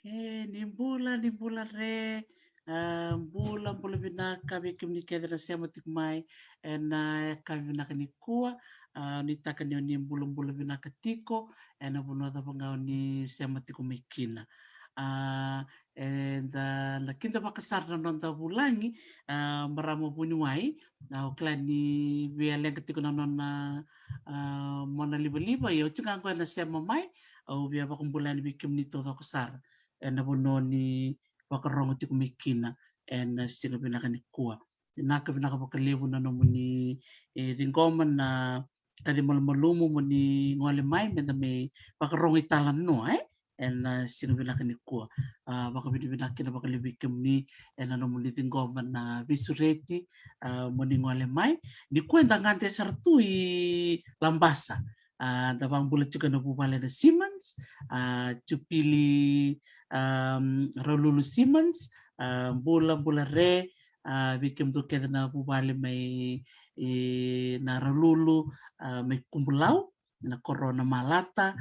Ni mbula re mbula binaka viki mnikadra sema tikmai na kavinaka nikua ni taka ni mbula binaka tiko na bunota pangau ni sema tiku mekina na kinta makasar na nonta bulangi maramo bunyuai uklani bialenga tiku na nona mona liba yo tinga ko na sema mai au bia bakumbulani bikim ni toto kasar na bononi wakarongo tiku mekina na sila binaka ni kua naka binaka bakalebu na nomuni ringoma na kadi malmalumu muni ngole mai menda me wakarongo italan no na sila binaka ni kua baka binaka na bakalebu bikim ni na nomuni ringoma na visureti muni ngole mai di kwenda ngante sartui lambasa davang bulat juga na bubale na Siemens Chupili Raululu Siemens bula re vikim tu keda na bubale mai na Raululu mai kumbulau na corona malata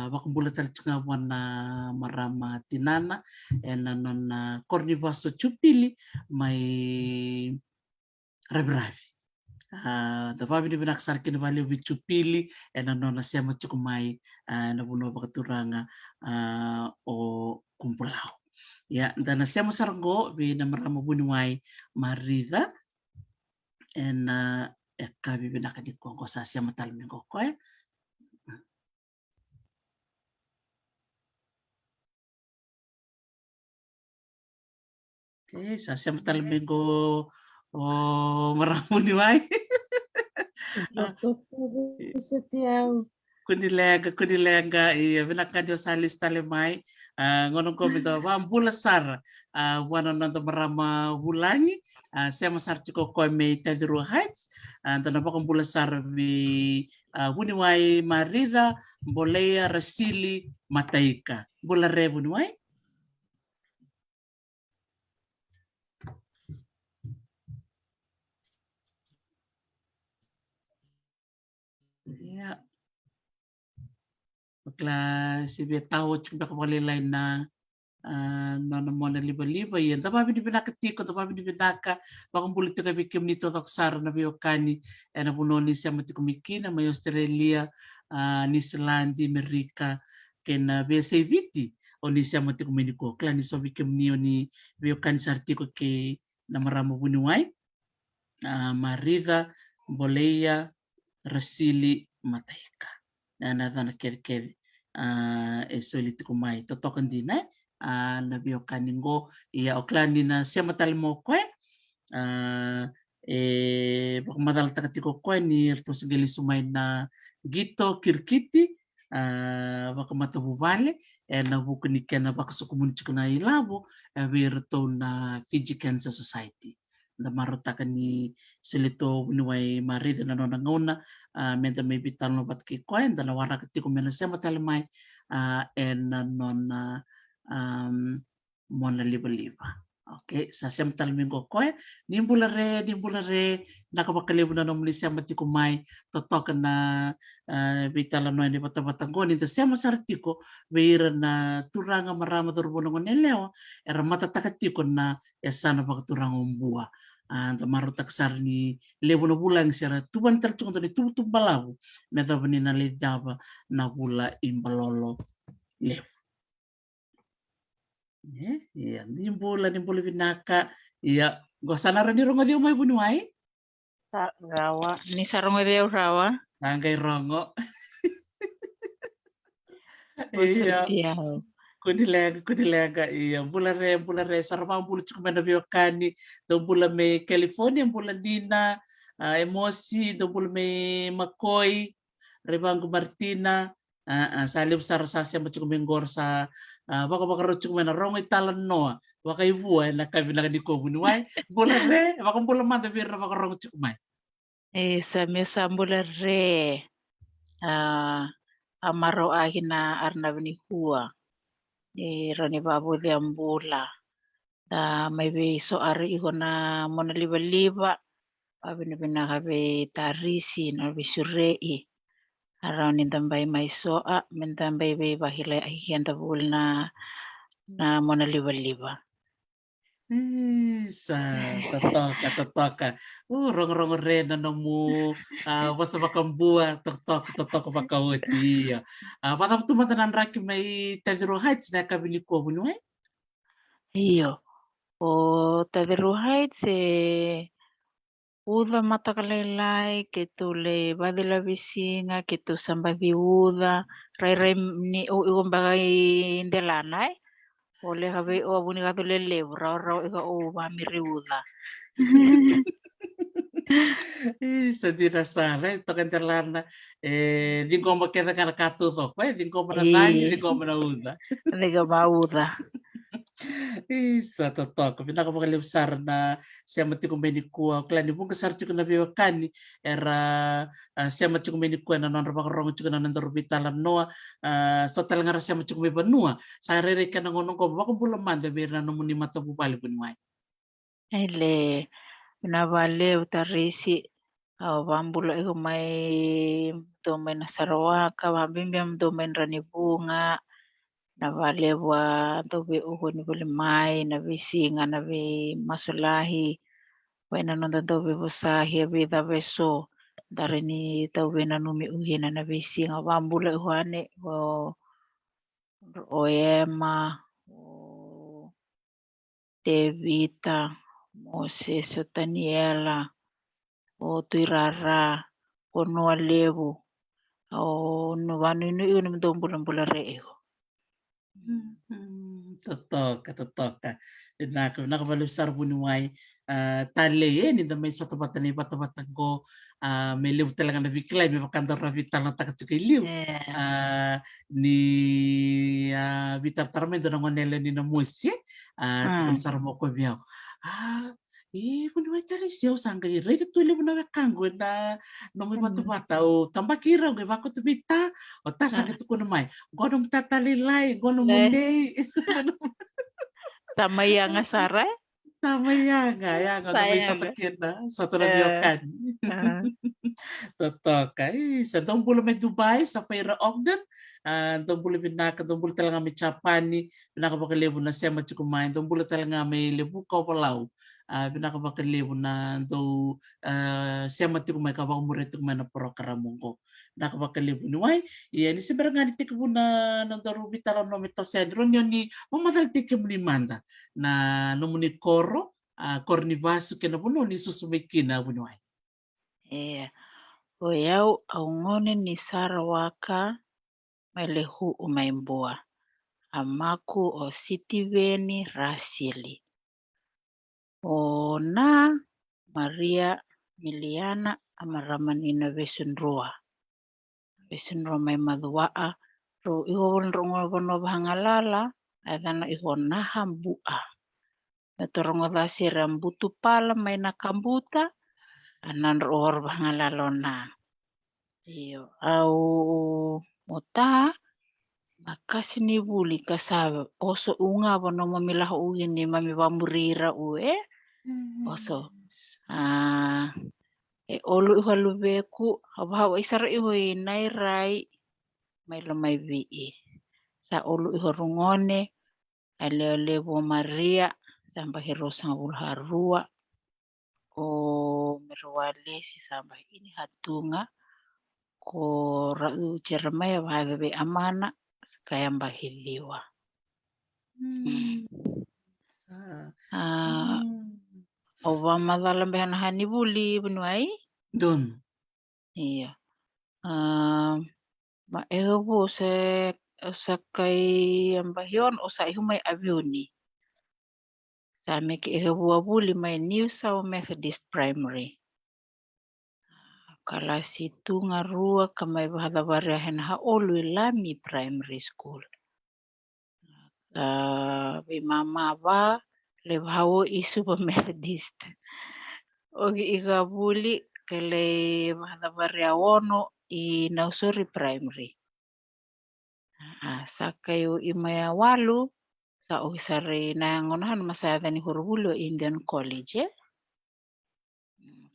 bakumbula tarcunga wana marama tinana na non cornivaso Chupili mai rabi da vavi ni binaksar kini vali Chupili na nona sema cukumai na buno bakaturanga o kumpulau ya dan sema sargo vi na marama bunuai marida na kavi binaka di kongo sa sema talmengo ko sa sema talmengo o marama bunuai kunilenga iya binaka dio salis talemai ngono ko mito wambula sar wana nanta marama hulangi sema sar chiko ko me tadru heights tana bula sar vi wuniwai marida bolea rasili mataika bula re wuniwai ya bakla sibe tawo chimba ko lain na nona mona liba yan tapa bini binaka tiko tapa bini binaka bakumbuli tika bikim ni totok sar na biokani na bunoni siya matiko mikina may Australia New Zealand Amerika ken BSAVT oni siamo tiku meniko klani sobi kemni oni veo kanisa artiko ke na maramo bunuai Maridha Boleia Rasili Mataika na dana kere e soli tiku mai totokan dina na veo kaningo ia oklani na siamo talimo koe bakamadala takatiko koe ni erto segeli sumai na Gito Kirkiti vakamatavu vale na buku ni kena vakasukumuni chikuna ilabo virto na Fiji Cancer Society na marotaka ni seleto niwai marida na nona ngona menta may bital no batki koe na waraka tiko mena sema talemai na nona mona liba. Oke, sa sem talmingo koe nimbula re nakabakalebu na nomli sema tiko mai totoka na vitala no ni bata-batangoni ta sema sartiko veira na turanga marama torbono ngoneleo era mata takatiko na esana bakaturanga umbua ta marutak sar ni lebu no bulang sera tuban tercungo ni tubu balabu meta bani na ledaba na bula imbalolo lebu. Iya, nimbula vinaka. Iya, gosana rani rongo dia mai bunuai. Rawa, ni sarongo dia rawa. Angkai rongo. Iya. Kunilega. Iya, bula re sarma bulu cuma na biokani. Do bula me California, bula dina, emosi, do bula me Makoi, Rebangu Martina. Salib sarasasya macam menggor sa baka rucuk mena rongo italan noa baka ibu na kabina di ko bunuai bola re baka bola mata bir baka rongo cuk mai sa bola re amaro agina arna bini hua rani babu de ambula da mai be so ari igona mona liba abina bina habe tarisi na bisurei around in tambai mai soa men tambai be bahila ahian tabul na mona liba. Isa totoka rong re na nomu wasa bakambua totoka bakawati patap tu matanan raki mai tadiro heights na kabili ko bunuai iyo o tadiro heights uda matakalelai ke tu le badila visinga ke tu samba viuda rai ni o bagai indelana ole habe o buni gato le lebra ega o ba mi riuda Isa dirasana tokan terlana dingomba keda kana katu to pa dingomba na dangi dingomba na uda nega mauda Isa totoka pinaka makalibsar na siya matikumeni kuwa klani bunga sar chiko na biwakani era siya matikumeni kuwa na nonra bakarong chiko na nandaro bitalan noa so talangara siya matikumeni banua sa rere ka na ngonong ko bakong bulaman da bira na muni mata bubali bunuay ele navale utarisi vambula iko mai domain Sarawak vambimbiam domain rani bunga na vale wa tobe uko ni bole mai na visinga na vi masulahi wena nonda tobe bosahi be da beso dari ni tobe na numi uhina na visinga vambula uhane o ema o Devita Moses o Daniela o Tuirara o Noa Levu o Novanu inu iu nam bulan reo. Totoka. Nakabalisar bunuay tale ni da may sa tabatan ni batabatan ko may liw talaga na biklay may makandar na vital na takatsikiliw ni vitar tarame do ngonela ni na musi tukon sarmo ko biyaw bunuay tali siyaw sangga ready to live na kanggo na no may batubata o tambakira ng iba ko tubita o tasang ito ko namay gonong tatalilay gonong munday Tamaya nga saray? Tamaya nga may satakit na sa tunabiokan. Totoka. Sa doon bula may Dubai, sa Faira Ogden, doon bula binaka, doon bula talaga may Chapani, binakabakalibo na siya matsukumain, doon bula talaga may Libukaw Palaw, binakabakalibo na doon siya matsukumain, kabang murituk man na prokaramong ko. nakabakalibu ni wai ia ni sebarangani tike buna nandaru bitara no mitosendro ni mamadal tike mlimanda na nomuni koro korni vasu kena buno ni susumikina buni wai. O iau au ngone ni Sarawaka mai le hu'u mai Mbua. Amaku o Sitiveni Rasili. O na Maria Miliana Amaramanina Vesunrua. Vesunrua mai Madua'a. Ro iho rongo bono bahangalala. Adana iho naha Mbua. Natorongo dasi rambutu pala mai nakambuta. Anan roor bahangalalo na. Iyo au mota makasi ni buli kasabe oso unga bono mamilah ugi ni mami bamurira ue oso olu iho lubeku hawa isara iho nairai mai lo mai vi sa olu iho rungone ale bo Maria sampai hirosa harua o merwale si sampai ini hatunga ko ra'u Jeremiah wahabe amana sekaya mbahiliwa. Owa madalam behana hani buli benuai. Don. Iya. Ma ego se sakai ambahion o sa ihumai avioni. Sa meki ego buli mai New South Methodist Primary. Kala situ ngarua kamai bahada variahen ha olu Lami Primary School. Bi mama ba le bawo isu pa Methodist. Ogi iga buli kele bahada variawono I Nausori Primary. Sakayo imaya walu sa ogi sare na ngonahan masada ni Hurbulo Indian College.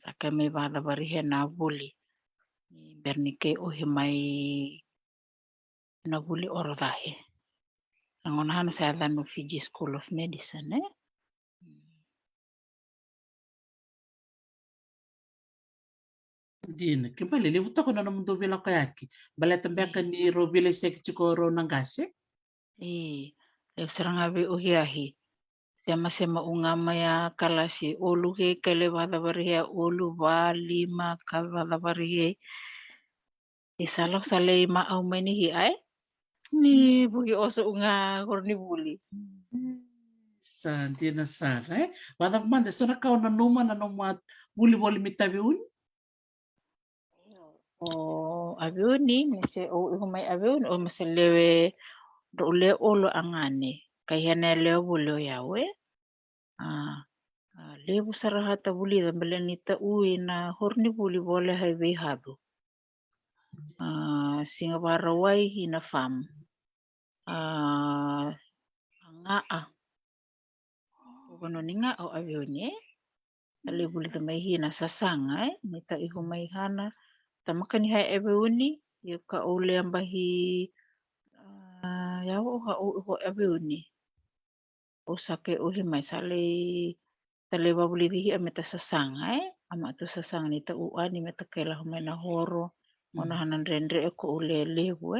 Saka may bahada variahen na buli. Bernike ohimai nabuli ordahe. Nangonahan sa no Fiji School of Medicine Dina kembali le utako na namun do bila kayaki bala tambaka ni robile sek chikoro nangase le sarangabe ohiahi sema ungama ya kalasi oluhe kele bada barihe olu ba lima ka bada barihe isalah sale ma au meni ai ni bugi oso unga korni buli Dina sara wada manda sona kau na numa na noma buli mitabi uni o avioni mese o humai avioni o mese lewe le olo angane kayana leo bulo yawe lebu sarahata buli belenita uina horni buli boleh hai behadu singa barawai hina fam nga kono ninga o avioni ale buli tamai hina sasanga nita ihumai hana tamakani hai avioni yuka ole ambahi ya o avioni osake ohimai sale tale babuli dihi ameta sasanga ama tu sasanga nita uani meta kela humena horo ona hanan rendre ko ule lebu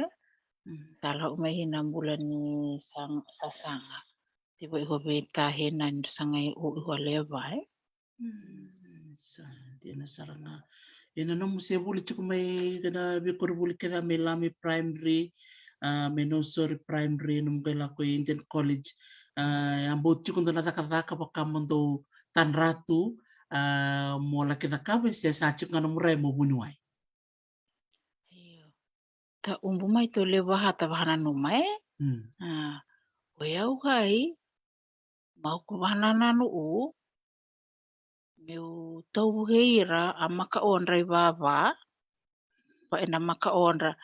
salah umai hina bulan ni sasanga tiba iho beta henan sangai o iho leva Dina saranga ina no muse buli chukumai kana bikor buli kana Lami Primary Menosori Primary num kela ko Indian College yang bot chukun na takataka pakamondo tanratu mola kita kabe sia sachuk ngana murai mo bunuai ta umbu mai to leva hata bahana numai oyau hai mau ku bahana nanu meu tau heira amaka onra baba pa ena maka onra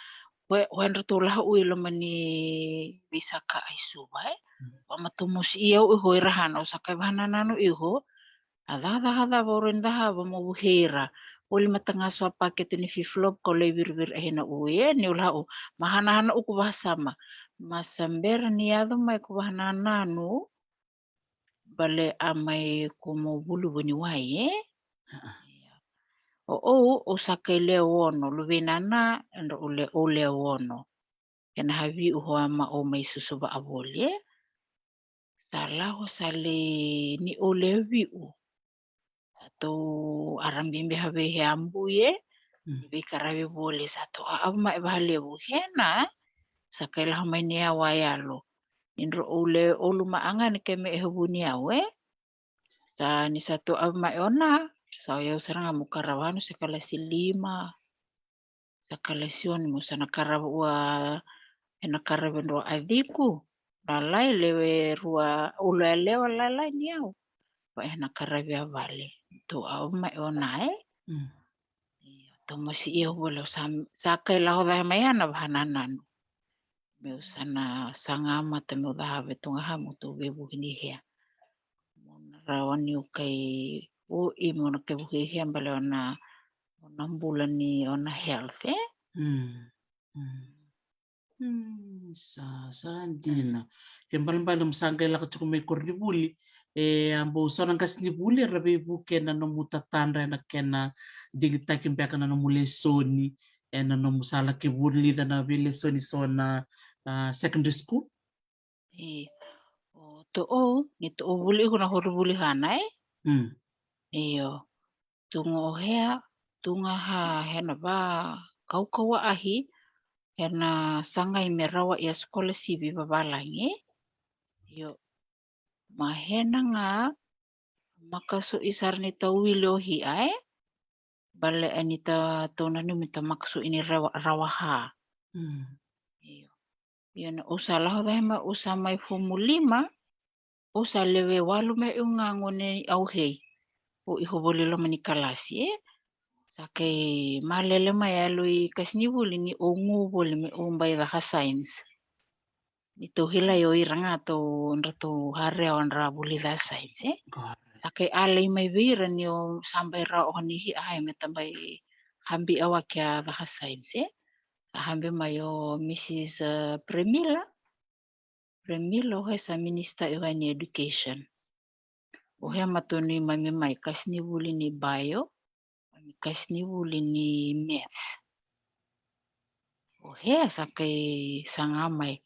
Wendra tulah uilo mani bisa ka aisu bai pamatumus iyo iho irahana usakai bahana nanu iho hada borinda haba mo buhira uli matanga so paket ni fiflop ko lebir ehna uye ni ulahu mahana hana uku bahasama masamber ni ado mai ku bahana nanu bale amai kumo bulu buni wae o sakai leo ono luvinana ndo o leo ono. Kena havi uhoa ma o mai susu ba avole. Salahu sale ni o leo viu. Satu arambimbe have he ambuye. Ibi karawi bole satu a ma bahale hena. Sakai lah mai ni awayalo. Indro ole oluma angan ke me hubuni awe. Sa ni satu ma ona. Saya serang mukarawano sekala silima. Sakala sioni musana karawua ena karawendo adiku. Lalai lewe rua ula lewa lalai niau. Pa ena karawia vale. Tu au ma ona Tu masi iyo bolo sakai lahu dah mayana bahananan. Meu sana sangama te meu dah betunga hamu tu bebu hini hea. Rawan yu kai o i mona ke buhi hea bale ona bulan ni ona health Sandina. Kembali msanga ila kuchukume kornibuli. Ambo usona ngasnibuli rabe buke na no mutatandra na kena digitaki mpaka na no mulesoni na no musala ke burli na vile soni sona secondary school. Ni to buli ko na horubuli hanai. Iyo. Tungo hea tunga ha hena ba kau ahi hena sangai merawa ia sekolah sibi babalangi. Yo mahena nga makaso isar ni tawilo hi ai bale anita tona ni minta makso ini rawaha. Iyo. Yan usalah ma usamai formulima usa lewe walu me ungangone auhei. O ihobole lo manikalasi Sakai malele mayalui kasnibuli ni ongu bole me umbai daha science. Itu hila yo iranga to nrato harea onra buli da science Sakai alai mai vira ni o sambai ra oni hi ai metambai hambi awakia daha science Hambi mayo Mrs. Premila ho sa minister ni education. Ohe matoni mai kasnibuli ni bio kasnibuli ni maths. Ohe sakai sangamai.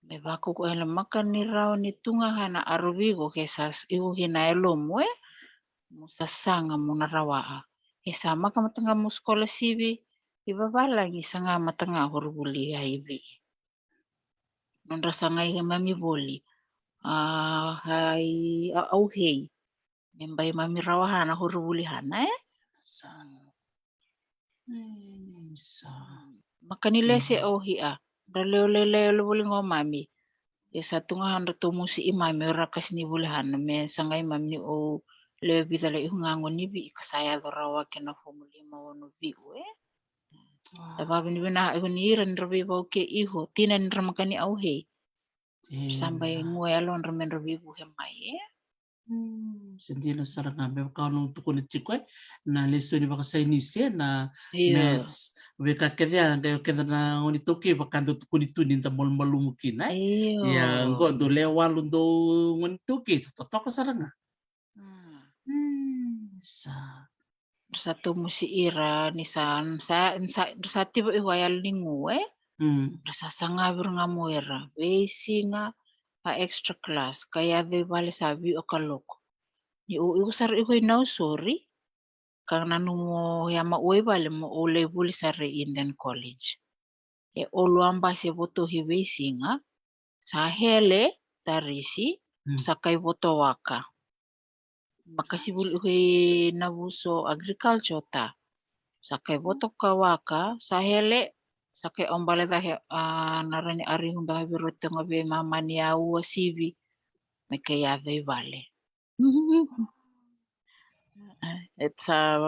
Bebako ko ela makan ni rao ni tunga hana arovigo kesas iu hina elomo musasanga muna rawaa. Esa maka matanga mu sekolah sibi ibabalangi sanga matanga horubuli haibi. Nondra sangai mami boli. Hai auhei. Membai mami rawahana horubuli hana Makanile se ohia. Daleo buli ngomami. Esa tunga handa tomusi imami ora kasni bulihan me sangai mami o le bidale ihungango nibi kasaya dorawa kena formulima wono biwe. Tababi ni bina ihuniran rabi ke iho tinan ramakani auhe. Sampai ngwe alon ramen rabi buhe mai Sendiri sarang ambil kau nung tukun cikoi na lesoni baka sainisi na maths beka kaya kaya na oni toke baka ndo tukun itu ninta malu mungkin ya ngko ndo lewal ndo oni toke toko sarang satu musi ira nisan sa sati ba iwayal ningu rasa sangabir ngamuera besinga a extra class kaya de vale sabi o kaloko ni o usar iko no sorry kang nanumo yama oi vale mo o lebuli sare Indian College o luamba se voto hi besinga sa hele tarisi sakai voto waka makasibul iko nabuso agriculture ta sakai voto kawaka sa hele sakai ombale da narani ari humba birote ngabe mamani au sivi meke ya vale etsa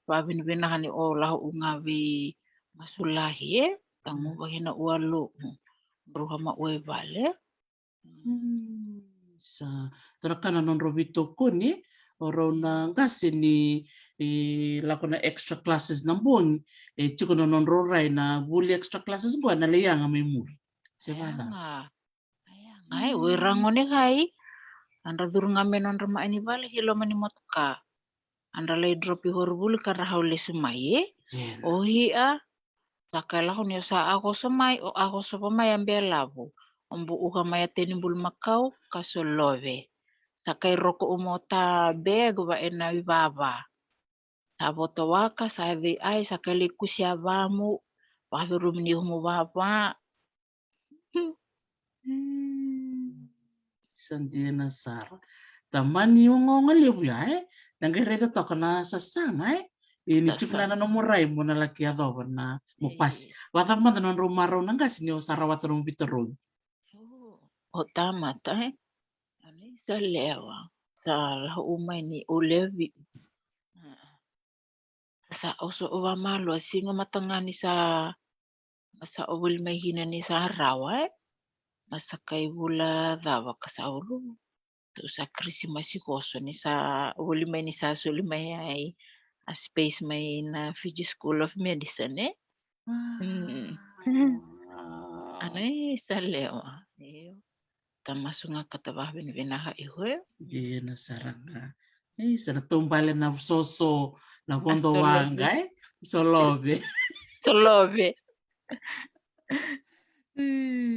babin binahani o lahu ungavi masulahi tangu bahina ualu beruhama ue vale sa terakana non robito koni orona ngasi ni lakona extra classes nambong chiko non rorai na buli extra classes gua na leyang amemur sebada ngai werangone kai anda durung ngamen on rema ini vale hilo mani motka andalai drop horbul karena haule sumai Jena. ohia sakala hunyo sa ako sumai o ako sumai ambe labu ombu uka maya tenimbul makau kasolove sakai roko umota beg wa ena baba saboto waka savi ai sakali kusia bamu wahirum ni humu baba Sandina Sara. Tamani yung ngaliw ya nanggereta to kana sasanga ini chipna na murai mo na laki ado na mupas. Wata man non rumaro nang kasinyo sarawat rong bitorog. O tama tai ani sa lewa sa umay ni ulevi sa oso uwa malo singa matangani sa ubul may hina ni sa rawa nasa kay bula dawa kasaulu to sa Christmas koso ni sa ubul may ni sa suli may ay a space may na Fiji School of Medicine anay sa lewa tamasung nga katabah binibinaha ihwe Jena saranga. Sana tumbale na soso na kondo wanga solobe. Solobe.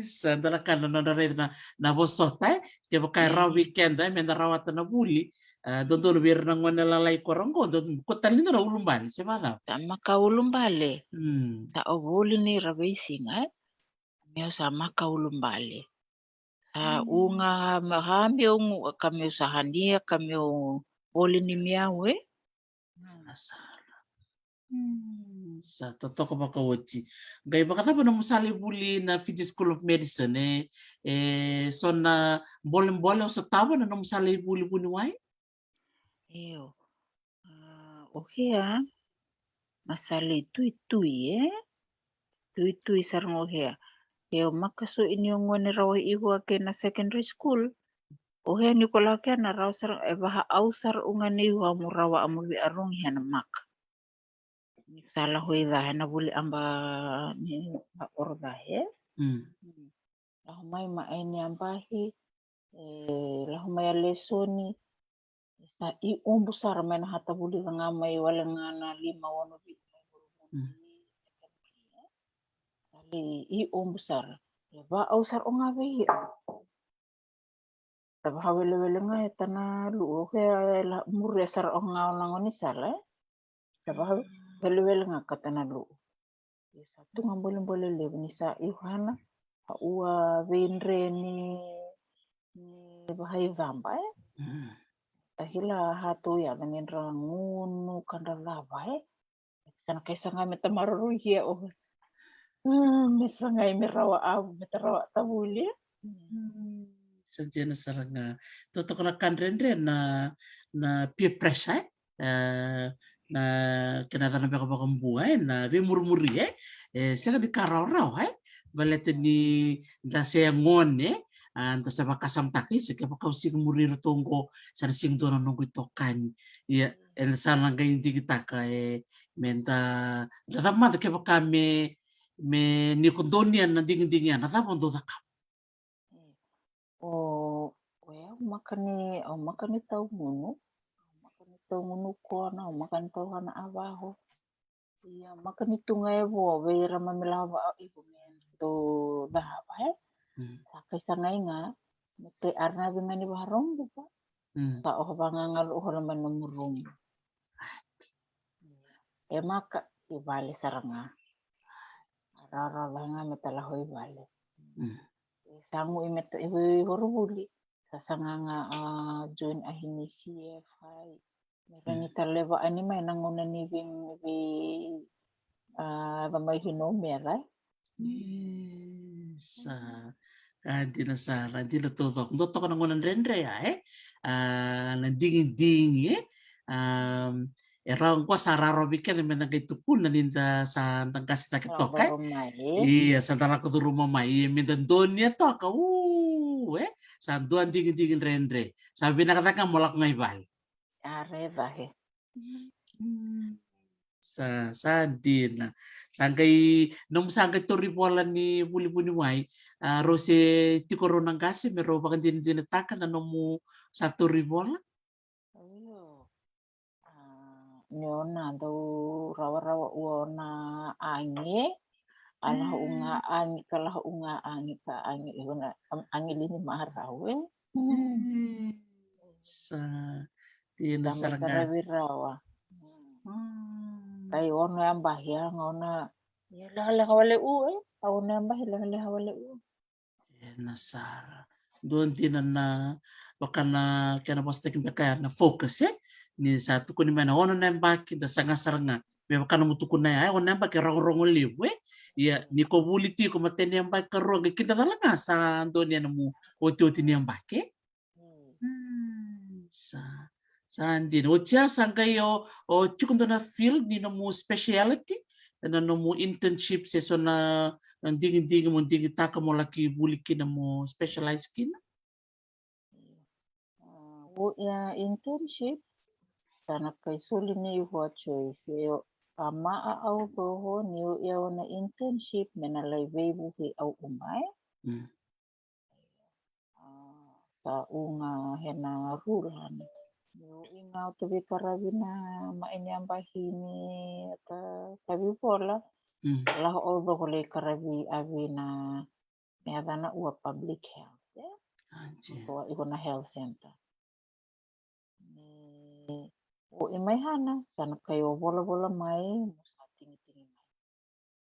Sandara kana na red na bosota ke baka raw weekend men rawat na buli dondo bir na ngone lalai korongo do kotan ni na ulumban se mana maka ulumbale ta obuli ni rabisinga meo sa maka ulumbale sa unga mahambi ungu kami usahania kami oli ni miawe asala sa totoko baka wochi gai baka tapa na musali buli na Fiji School of Medicine so na bolem sa tawa na musali buli buni wai iyo ohia masali tui tui sarang ohia Yo makaso inyo ngone rawa ihu ake na secondary school. Ohe ni kola ke na rawa sarang baha ausar unga ni wa murawa amuwi arung hena mak. Ni salah hoi dah na buli amba ni orda he. Lahumai ma ini ambahi lahumai lesoni sa I umbu sar men hata buli ngamai wala ngana 5 wano bi. I umbu sar. Ba ausar unga be Taba hawele nga tana lu ke la murre sar onga ngoni sala. Taba hawele nga katana lu. Satu ngambole le ni sa ihana ua venre ni bahai vamba tahila hatu ya dengan rangunu kanda lava sana kaisa nga metamaru hia misangai merawa abu metarawa tabuli Sajena saranga toto kala kandrendre na peer pressure na kenapa na baka buai na be murmuri saka di karau balete ni dase ngone anta sa bakasam taki saka baka usig murir tonggo sana sing dona nunggu tokan ya en sana ga indi kita ka menta da ma ke baka me ni kondonian na dingin na tapon do ka makani tau ngunu ko na makani tau hana abaho iya makani tungai bo vera mamelawa ibu men to dahaba sakai sangai nga mete arna bingani barong buka sa oh bangangal uhor manumurum maka ibale saranga rara banga metala hoi bale sangu imet ibu horubuli sasanganga join ahini CFI merani taleva anima nangona ni gamay hinomera sa dina sara dina toto ka nangonan rendre nandingin erang ko sararo bikin menangay tukun na ninda sa tangkas na kitoka iya sa tara ko rumah mai mindandonya to ka sa duan dingin rendre sabi nakataka molak ngaybal aredahe sa dina sangkay nung sangkay toribola ni buli-buli wai rose tikoro nang kasi mero bakan dinataka na nung sa toribola niona do rawa-rawa uona ange alah unga ange kalah unga ange ka ange iuna ange lini maharawe Sa tina damai saranga. karawirawa kai ono yang bahia ngona ya le hawale u ono yang bahia le hawale u Nasara. Doon tina na baka na kaya na poste kaya na focus ni satu ko ni mana ono na baki da sanga saranga. Me baka na mutuko na ya ono na baki rong liwe. Ya ni ko buliti ko matene yang baki rong kita talaga sa doon yan mo oti ni yang baki. Sa hindi no tia sanga yo o chukun na field ni no mo speciality na no mo internship so na dingin mo dingin taka mo laki buliki na mo specialized kin. ya internship sana kai suli ni ho choice yo ama au ho ni ya ona internship mena lai vebu hi au umai sa unga hena rulan yo inga tobi karabina ma ini ambahini ka kabi pola lah o do hole karabi avina me adana ua public health so ikona health center o imai hana sana kayo bola mai musa tinggi mai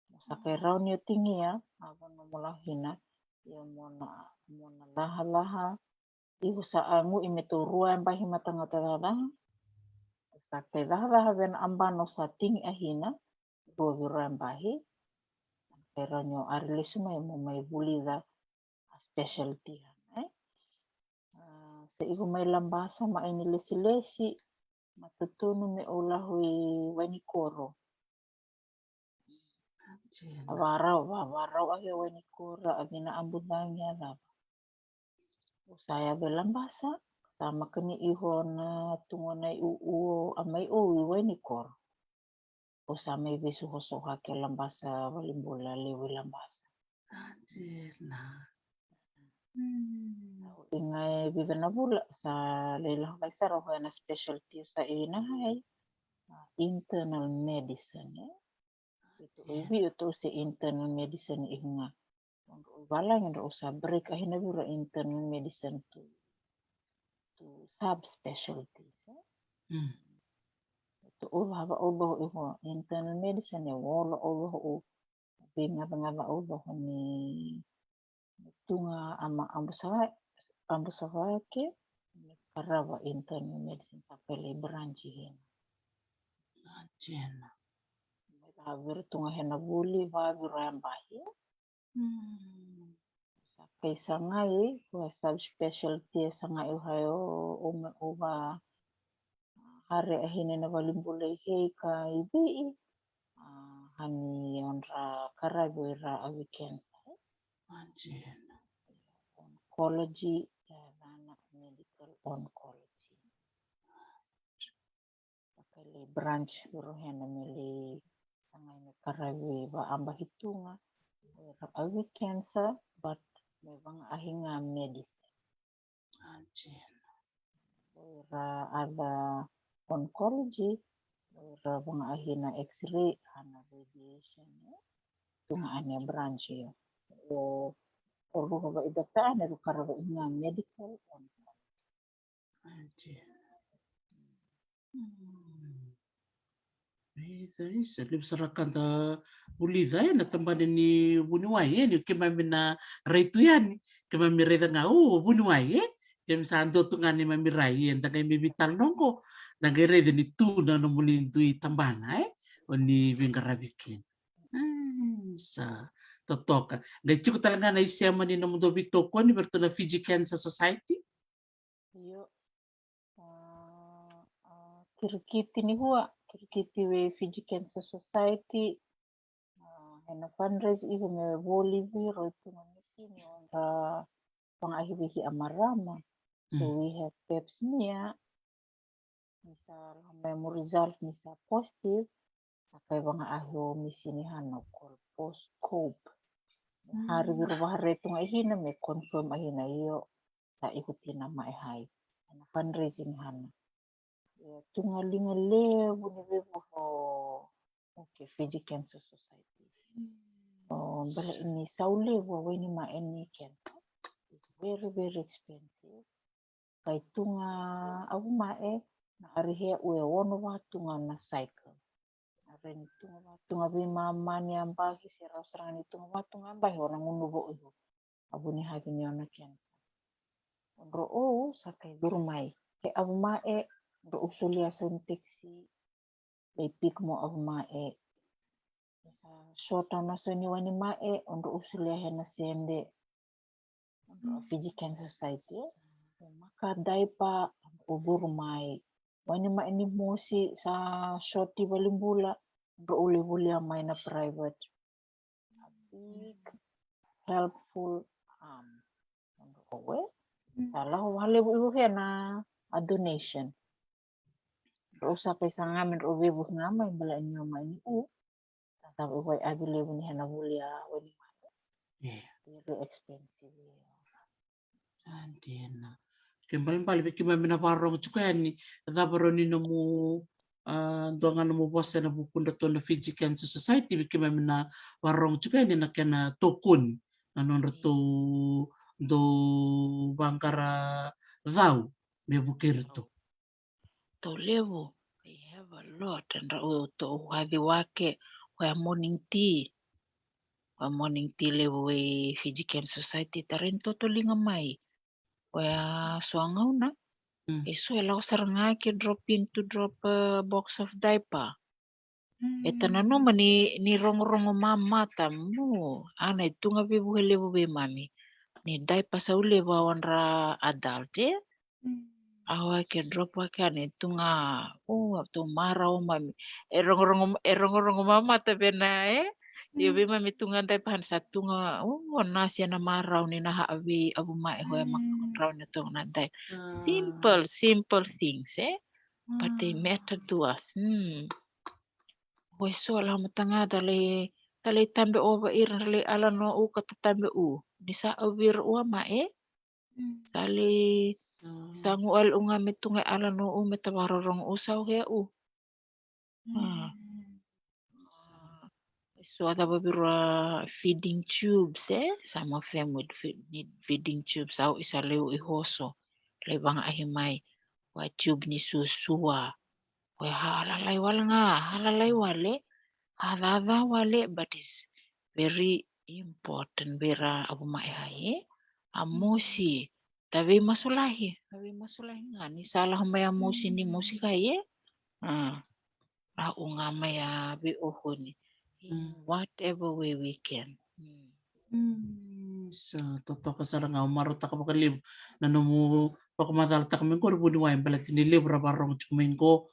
musa kay raw niyo tingi ya abon mo hina ya mona laha ihu sa angu imeturua bahi matanga tala sa kay laha ben ambano sa tingi ahina do vira bahi pero nyo arilisu may bulida specialty sa ihu may lambasa maini lesi matutunu me ulahui wanikoro warau age wanikoro agina ambudangnya laba usaya belambasa sama kani ihona tungonai amai wanikoro usama besu hoso hake lambasa walimbula lewi lambasa ingai bibena bula sa lelah baisa roho na specialty sa ina hai internal medicine itu itu si internal medicine inga balang ndo usa break ahina bura internal medicine to subspecialties itu haba iho internal medicine wala binga ni tunga ama ambusawa ke karawa internal medicine sapele branchi hen Vavir tunga hena buli vavir rambahi sakai sangai wa subspecialty sangai uhayo uba hare ahine na walimbule hei ka ibi hani onra karagoira awi cancer oncology dana medical oncology pakale branch buru hena mili sangai na karagoy ba amba hitunga awi cancer but memang ahinga medicine ada oncology bang ahina x-ray hana radiation tunga ane branch yo o ruha ba idata ane rukara ba inga medical oncology Lebih sarakan ta bulida na tambani ni bunuai ni kemamina reitu yani kemami reda ngau bunuai kem santo tungani mami rai enda kay bibital nongko nagay reda ni tu na nomulin tu tambana oni bingarabikin sa totoka ngai cukup talaga na isema ni namundo bitoko ni bertuna Fiji Cancer Society yo kirikiti ni huwa kirikiti we Fiji Cancer Society hena fundraise iho me volivi roitu mamisini onda pangahibihi amarama so we have pap smear misal memo result misal positive akai banga ahio misini hano colposcope hari birubah retung ahina me confirm ahina iyo sa ikuti nama ehai fundraising hana tungalinga levo ni vevo okay, Fiji Cancer Society. Bala ini saulevo weni ma any cancer is very very expensive. Kai tunga abu mae na arihe ue wono wa tunga na cycle. Ren tunga bi mama ni amba hisera serang tunga wa tunga amba orang unubo ibu. Abu ni hagi ni ona cancer. Ro sakai gurumai. Ke abu mae ro usulia sunteksi lepik mo abu mae. Sa shota na so ni wani mae ro usulia hena sende Fiji Cancer Society. Maka daipa gurumai. Wani ma ini mosi sa shoti balimbula ro ule mai na private. A big helpful salah wale bu na a donation. Ro sa kay sangamin ro bebu ngamay bala inyo ma ini tatap uway abile bu ni hena bulia wani ma. Very expensive. Antina. Kembali balik kima mina parong chukani dabaroni nomu donga nomu bossa na bukunda to na Fiji Cancer Society bikima mina parong chukani na kena tokun na nonro to do bangkara dau me bukirto. To level we have a lot and to havi wake wa morning tea. Wa morning tea level we Fiji Cancer Society tarento to linga mai. Wa suangau na isu elau sarangaki drop a box of diaper. Etanano mani ni rongo mama tamu ana itunga bibu helebu be mami. Ni diaper saule ba wanra adult awa ke drop wake ana itunga to mara mami. Rongo mama tabena Yo be mami tunga diaper han satunga nasi na marau ni na habi abu mai hoe makonrau na tong na dai. Simple things but they matter to us. Hoe so ala matanga dale tambe over iran dale ala no kata tambe ni sa awir ma sale sangu al unga metunga ala no metabarorong usau he So ada beberapa feeding tubes some of them would need feeding tubes au isaleu ihoso lebang ahimai wa tube ni susua wa halalai wale hadada wale but is very important bera abu mai amosi tabi masulahi ngani salah maya amosi ni mosi kai unga maya bi ohoni whatever way we can. So toto kasarang umaru tak makalib na nomu pakamadal tak mingko rubudu wa balat ni libra barong chukmingo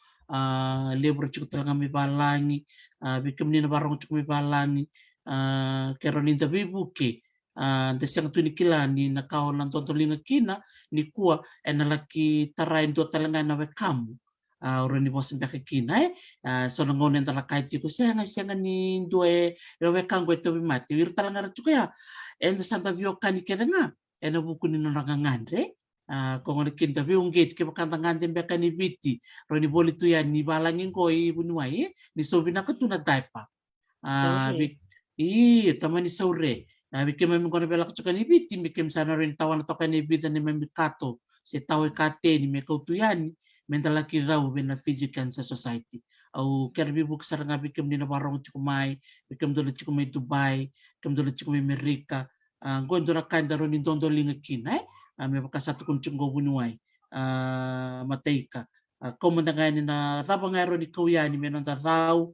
libra chuk kami balangi bikim ni barong chukmi balangi keron inda bibuke desang tu nikila ni nakao nan tontolinga kina ni kuwa enalaki tarain do talangan na kamu orang ni bosan baka kina so nangonen talakai tiko sianga ni due rewe kanggo to mati wir talanga chuka ya en santa bio kani kenanga en buku ni nonanga ngandre ko ngone kinta bio ngate ke bakanta ngande baka ni viti ro ni boli tu ya ni balangin ko ibu nuai ni sovina ko tuna daipa tamani saure bikin memi kono bela chuka ni viti bikin sana rin tawan to kani vita ni memi kato se tawe kate ni me kautuyani mentalaki rau bena Fiji Cancer Society au kerbi buk saranga bikem dina barong chukumai bikem dole chukumai Dubai bikem dole chukumai Amerika gondora kanda ronin dondo linga kina me baka satu kun chungo bunuai mateika komandangani na rabanga ro ni kuyani menonda rau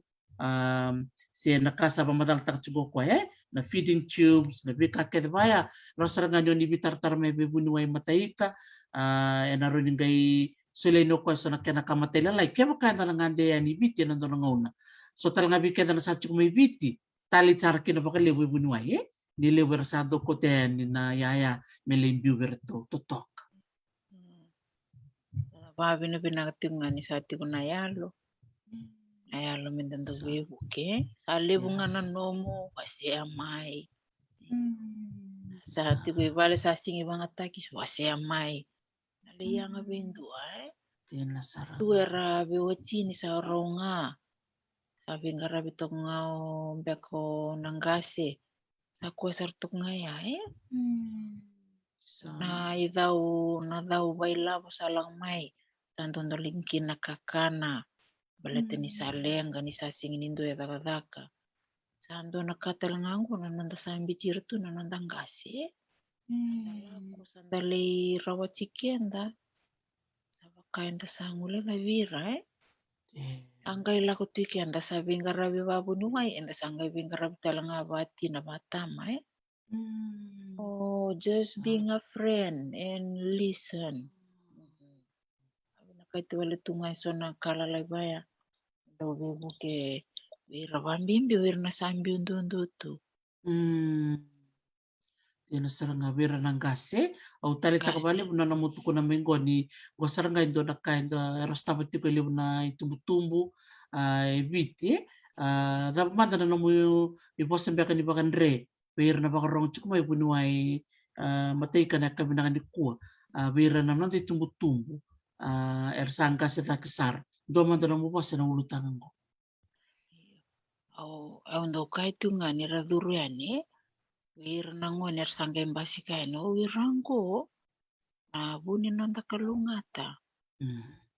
se nakasa pamadal tak chungo ko na feeding tubes na bika kedvaya ro saranga ni bitar tar me bunuai mateika enaro ni gai Suleno ko so nakena kamatela lai ke makanda ngande yani biti nando ngona so talanga bikenda na sachu may biti tali cara kina bakale bunuai ni lewer sado ko ten na yaya melimbiu berto totok babi na pinakatunga ni sa ati ko na ayalo mindando webu ke sa lebunga na nomo kasi amai sa ati ko ibale sa singi mga takis wase amai naliyang abindua Tena saranga. Tuera bewatini sa ronga. Sabi nga rabi to ngao beko nanggase. Sa kuasar tuk ngaya Sa. na daw baila salang mai. Tanton lingkin na kakana. Balete ni salenga ni sasingin indo ya daka. Sando nakatal ngangu nananda sambi tu nananda ngase. Sandalaku sandali rawat chikienda. Sabakaenda sangule la vira Angkai laku tuiki anda sabinga rabi babu nuai anda sanggai binga rabi talanga bati na batama Oh, just being a friend and listen. Nakaitu wale tungai sona kala lai baya. Dau bebu ke wira bambimbi wira na sambi undu tu. Tena saranga wira nanggase au tali takabali buna na mutuku na minggo ni go saranga indo na kainda rastama tiko ile buna tumbu-tumbu biti da manda na mu iposa mbeka ni bakan re wira na bakarong cukuma ibuni wai matei kana kabinangan di kuah wira na nanti tumbu-tumbu sangka seta kesar do manda na mu posa na ulu tangan ko au ndo kaitu ngani raduru yani wira nango ner sangga embasi kaino wirango na buni nanda kalungata.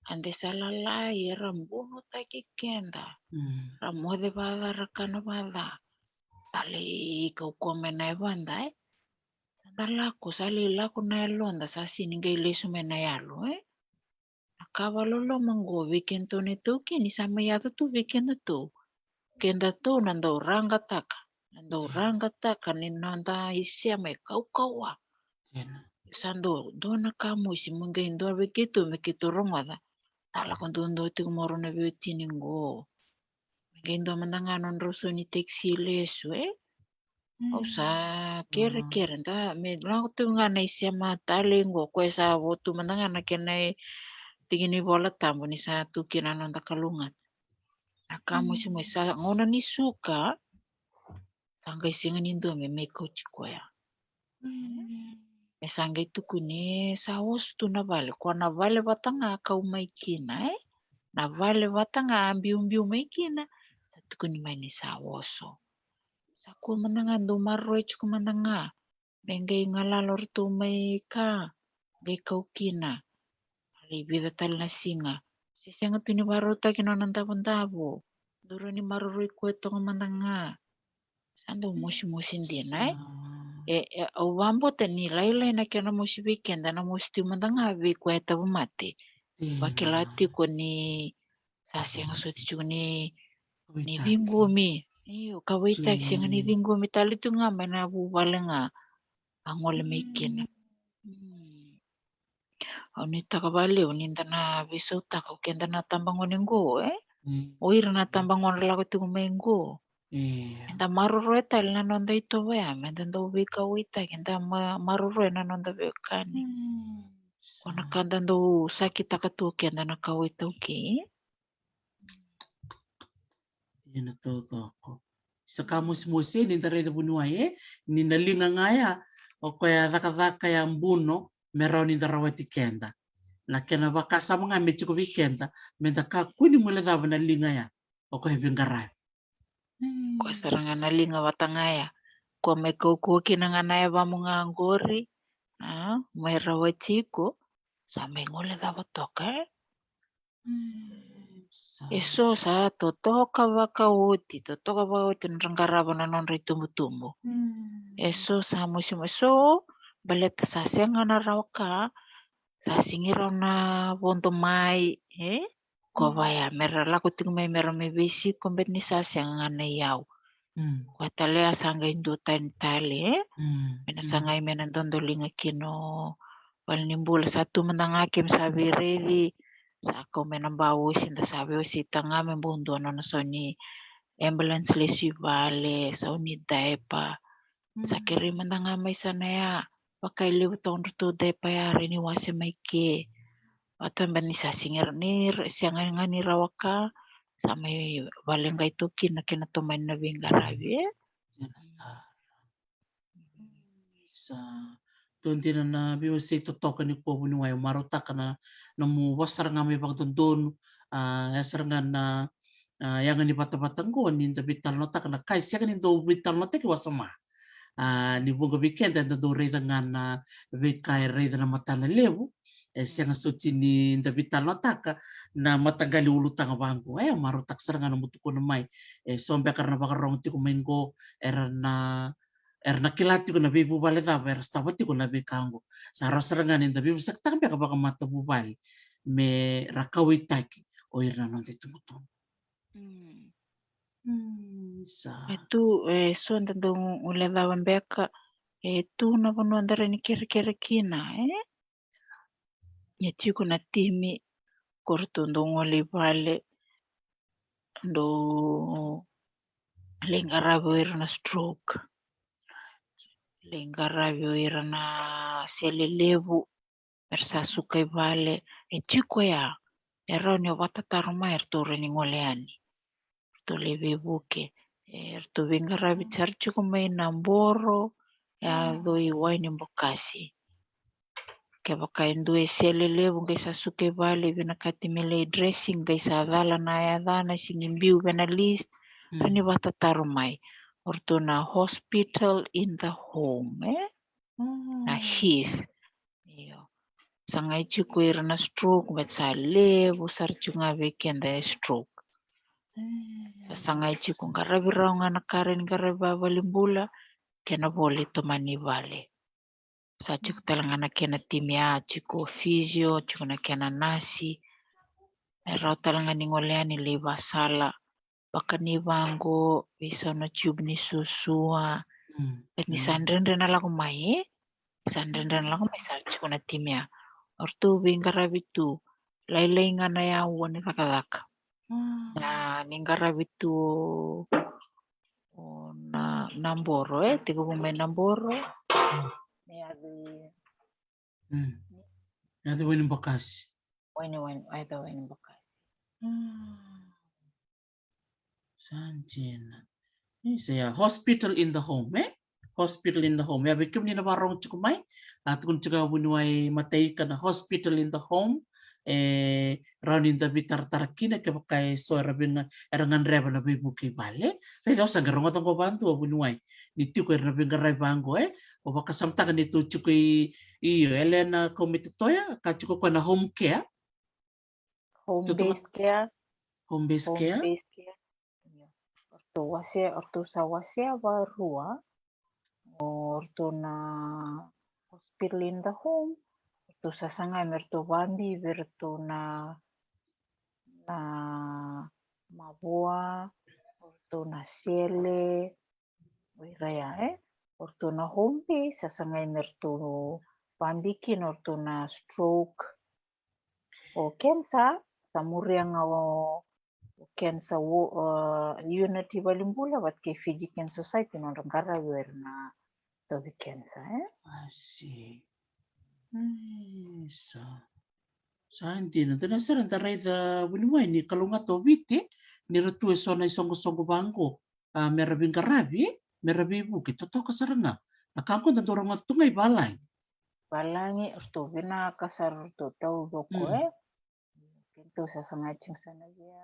Ande salalai rambuno taki kenda. Ramode bada rakana bada. Sali kau komena banda Sandalaku sali laku na londa sa sininga ilesu mena yalo Nakawalolo mango weekend to nito kini sama yata tu weekend to. Kenda to nanda uranga taka. Nanda uranga taka ni nanda isia me kau kawa. Sando dona kamu isi munga indo begitu mekitu rongada. Tala kondondo tu morona beauty ningo. Gendo mandanganon roso ni teksi lesu sa kere nda me lang tu ngana isia mata lengo ko sa wotu mandangana kenai tingini bola tambo ni sa tu kinanon ta kalungan. Kamu si mo sa ngona ni suka sanggai singan indo me coach ko ya. Sanggai tu kuni saos tu na vale ko na vale batanga kau mai kina na vale batanga ambiu mai kina sa tu kuni mai ni saoso sa ko mananga do marro ko mananga bengai ngalalor tu mai ka gai kau kina ali bida tal na singa sisenga tu ni baro ta kina nanta pantabo duro ni marro ko to mananga sando mosi din au wambo te ni lailai na kena mosi weekend na mosi tu mandanga we ko eta mate bakilati ko ni sasenga so ti ni dingumi iyo kawaita singa ni dingumi tali tu nga mana bu balenga angole mekin oni takabali oni ndana biso tako kenda na tambangon ngo oir na tambangon lago tu mengo Enda maruro tal na nonda ito ba menda ndo wika wita kenda maruro na nonda bekani kona kanda ndo sakit akatu kenda na kawita uki Ina toto ko sa kamus musi ni tare de bunuai ni nalinga ngaya o kaya raka yang buno merau ni darawati kenda na kena bakasa mga mechi ko weekenda menda ka kuni mula da na linga ya o ko hebingara ko sarangan na linga watangaya ko me ko kinanganaya ba mga ngori may rawachiko sa may ngole da batoka Eso sa totoka wakauti nrangaraba na non tumbu. Eso sa musim eso balet sa senga na raw ka sa singiraw na bondo mai ko baya mera laku ting may mera may besi kombet ni sa senga na yaw. Ko tale asanga indo tali mena sangay mena dondolinga kino walnimbul satu menangakim sabi revi sa ako menambawo sinda sabi o si tanga membundo ano na so ni ambulance lesi vale sa ni daipa sa kiri menangamay sana ya pakai liw tong to daipa ya rini wase may ke atan ba ni sa singer ni siyang nga ni rawaka sa may valeng kay tukin na kinatumay na bingarabi sa Tontina na biwa se to toka ni ko bunu ai marutaka na mu wasar ngami bang tundun yasar na yang ni bata-batang ko ni bital nota kana kai sia kan do bital nota ki wasama ni bunga weekend and do reda ngana kai reda na matana lewu sia nga suci ni bital nota ka na matagali ulu tanga bangku marutak saranga na mutuko na mai sombe karena bakar rong ti ko mengo erna kilati ko na bibu bale da ver stavati ko na bikango sara saranga ni bibu sakta ka baka mata bubali me rakawitaki o irna non te tumuton. Itu suan tentang ulai lawan beka itu na panu antara ni kira-kira kina ya ciku na timi kortundong oleh bale do lengarabi na stroke lengarabi na selelevu persa sukai bale ciku ya eroni wata taruma ertore ni ngoleani to lebe buke erto lengarabi charci ko may namboro ya doi waini mbokasi kaya kain due selelevu kay sasuke bale bina katimele dressing kay sa dala na yadana singimbiu bina list pani wata tarumai orto na hospital in the home na Heath iyo sangai chiku ira na stroke bet sa levu sarchunga weekend stroke sa sangai chiku ngarabi raunga na karen ngarabi babalimbula kena boleh temani bale sa chiku talangana kena timia chiku physio chiku na kena nasi rau talangani ngoleani leba sala bakani bango bisa no tube ni susua ni sandren na lagu mai sandren na lagu mai sa chiku na timia ortu bingarabitu lai ngana ya woni kakak na ningarabitu na namboro tiga bumai namboro ni ada wini bekas ada wini bekas sanjena ini saya hospital in the home hospital in the home ya bikin ni na barong cukup mai atukun juga bunuai matai kana hospital in the home raunin da bitar tarakina ke pakai suara bina erangan reba na bibu ke bale reda sa garong atong ko bantu bunuai nitu ko erna binga rai bango o baka samta kan itu cukui iyo elena komite toya ka cukup ko na home care home based care orto sa wasia barua orto na hospital in the home orto sa sanga merto bambi verto na mabua orto na sele wiraya orto na home base sa sanga merto bambi kin orto na stroke o cancer sa muriang cancer unity balimbula wat ke Fiji Cancer Society non rangkara werna tobi cancer I see so santi na tena sara tarai da bunuai ni kalunga to biti ni retu sona isongo bangko merabing karabi merabi buki toto kasaranga nakangko tanto orang tungai balangi orto bina kasar to tau doko pintu sa sangacing sana dia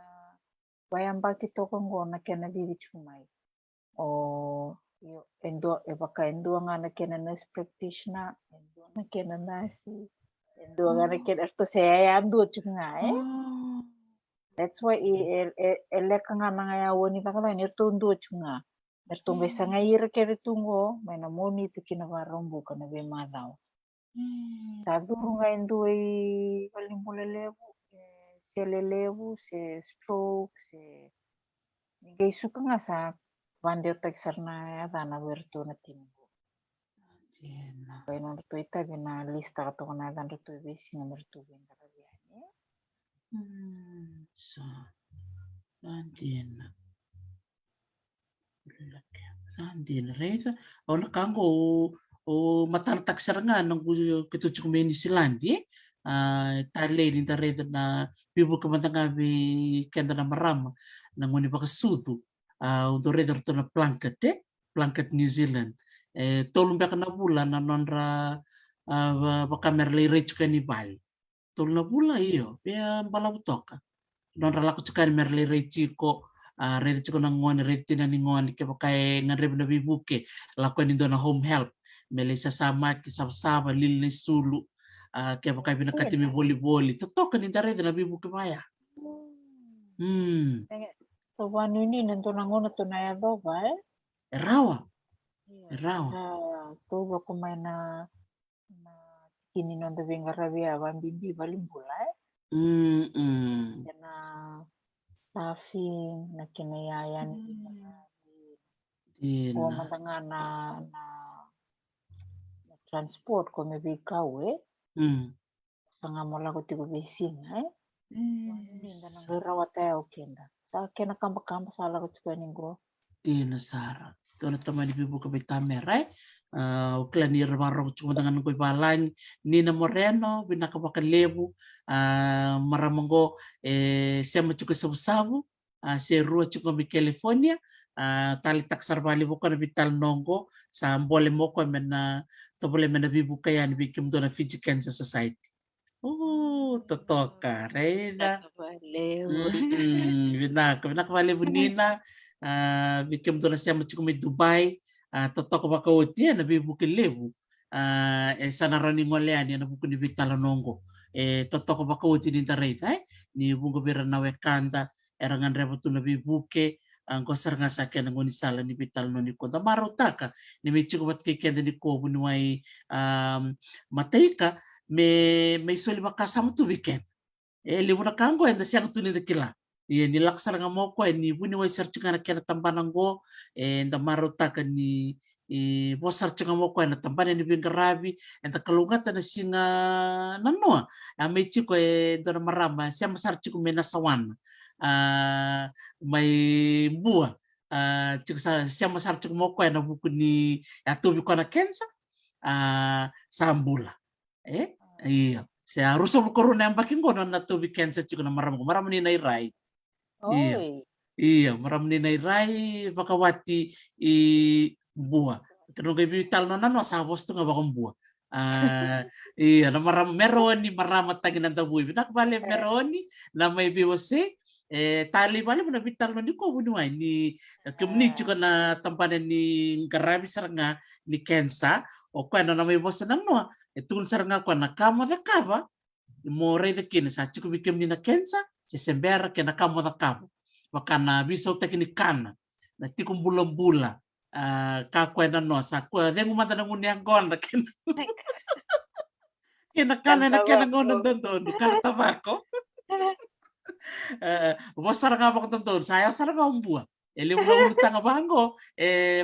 bayang baki toko ngona kena bibi cumai yo endo baka endo ngana kena nurse practitioner endo ngana kena nasi endo ngana kena erto saya ando cunga that's why eleka ngana ngaya woni takala erto ndo cunga erto ngesa ngair kere tungo mena moni tikina varombo kana be madao saduru ngaendo paling levu selelevu se stroke se ninguém suka ngasa bandeu tek sarna dana werto na timbo pai non to ita bina lista to na dan to besi nomor 2 benda rabiane so nantiena santin reza ona kango o matartak saranga nang ketujuk meni silandi tale ni tareda na bibu kamantanga bi kenda na marama na ngoni baka sudu untuk reda to na blanket New Zealand tolong baka na bulan na nonra baka merli rechuka ni bal. Tulna bula iyo, pia bala butoka. Non ralaku chukani merli rechiko, redi chiko na ngoni, redi tina ni ngoni, ke pakai ngarebe na bibuke, lako ni dona home help. Mele sasama ki saba lili ni sulu, ke pakai binakati mi boli-boli. Totoka ni darede na bibuke maya. So one ini nanto nangono to na yadoba Erawa. Tuba kumain na kini nonto bengarabia bambibi balimbula na staffing na kinayayan ko matanga na transport ko maybe kawe sanga mola ko tigo besinga ninda nang rawat tayo kenda sa kena kamba sala ko tigo ningro Tina Sara. Tona tamani bibu ka bitamerai. Uklani rabarong cuma dengan koi balang Nina Moreno binaka bakalebu maramongo sema cukup sabu-sabu serua cukup di California tali tak sarbali bukan vital nongo sa bole moko mena to bole mena bibu kaya ni bikim dona Fiji Cancer Society. Totoka reda. Binaka balebu Nina bikim dona sema cukup di Dubai. Totoko baka utia na bibu kilebu sana rani ngoleani na buku ni vitala nongo totoko baka uti ni tareta ni bungo bera na wekanda erangan rebutu na bibuke angko saranga sakya na ngoni sala ni vitala no ni konta marutaka ni michiko bat kikenda ni kobu ni wai mataika me isoli makasama tu weekend libu na kango enda siang tu ni kila Iya ni laksara nga mo ko ni buni wa search nga na kena tambanan go nda maruta ka ni bo search nga mo ko na tambanan ni bingarabi enta kalungata na singa nanua may chiko dona marama siya masarch ko mena sawan may buwa chiko siya masarch ko mo ko na buku ni atubi ko na kensa sambula iya siya ruso ko ro na bakin go na tubi kensa chiko na marama ni nairai Iya, maram ni nairai bakawati buah. Terus kayak vital nona sa bos tu ngabakong buah. Iya, na maram meroni maramat tagin ang tabuy. Binak bale meroni na may biwase tali bale na vital ni ko bunuay ni kumni juga na tampanan ni garabi saranga ni kensa o kwano na may bosa nang noa. Tun saranga kwa na kama da kaba mo re de kin sa chiku bikem ni na kensa se sembera ke na kamo da kabo wakana bisa teknikana na tikum bulan-bula ka kwena no sa kwa dengu mata na nguni angkon na kena kana na kena ngono tonton kala tabako vos saranga bak tonton saya saranga umbua ele mo tanga bango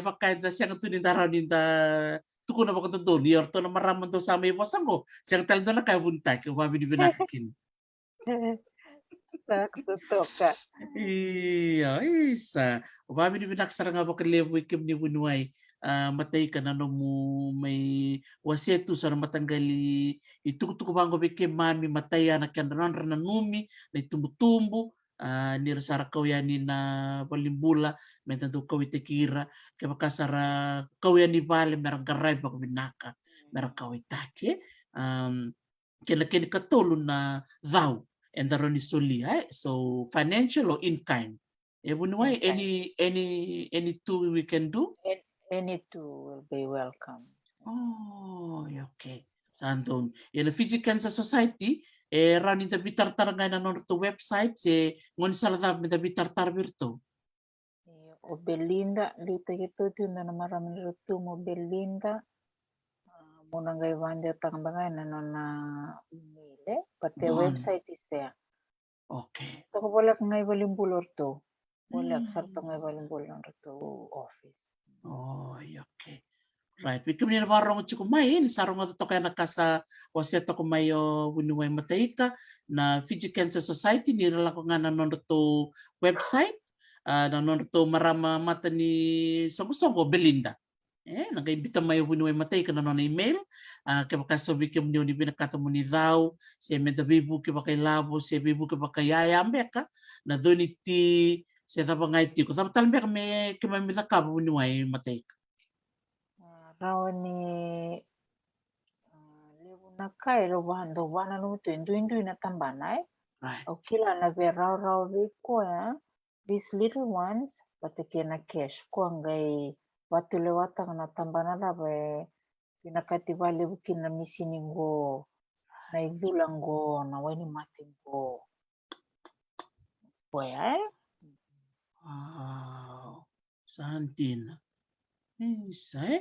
pakai da siang tu ni daraninda tuku na bak tonton ni orto na maraman to sa may bosango siang taldo na kay bunta ke babi di binakin Toka. Iya, isa. Babi di binaksara nga baka levo ikim ni bunuay matay ka na no mo may wasetu sa matanggali itukutuku bango bikim mami mataya na kanaran rananumi na itumbu-tumbu ni rasara kawyani na balimbula may tanto kawite kira kaya makasara kawyani bale merang garay baka binaka merang kawitake kaya katulon na thou and the Ronisoli, so financial or in kind. Any two we can do? Any two will be welcome. Oh, okay. Sandon. In the Fiji Cancer Society, running the bitartar nga na to website, ngon saladab na bitartar birto. O Belinda, lito ito na maraming rito mo Belinda. Muna ngay wanda tangbangay na na email but the website is there. Okay. Tako wala ngay balimbulor to. Wala sarto ngay balimbulor to office. Oh, okay. Right. Bikim ni nabarong chukumay ni sarong to kaya nakasa waseto kumayo winuway mataika na Fiji Cancer Society ni rala ko nga nanon to website nanon to marama mata ni songo Belinda. Nag-imbita may winuway matay ka na no email kaya makasabi ka mo ni binakata mo ni daw siya may dabibu ka ba kay labo siya bibu ka ba kay yayambe ka na doon iti siya taba nga iti ko tapos talambia ka may kimamita ka ba winuway matay ka Raw ni nakai rovando wana no to indu na tambanai. Right. Okila na ve rau ko ya. These little ones pateke na cash ko ngai watule watang na tambana la be pinakati vale bukin na misiningo na idulango na wani matingo. Ko ya Wow. Santin. Isa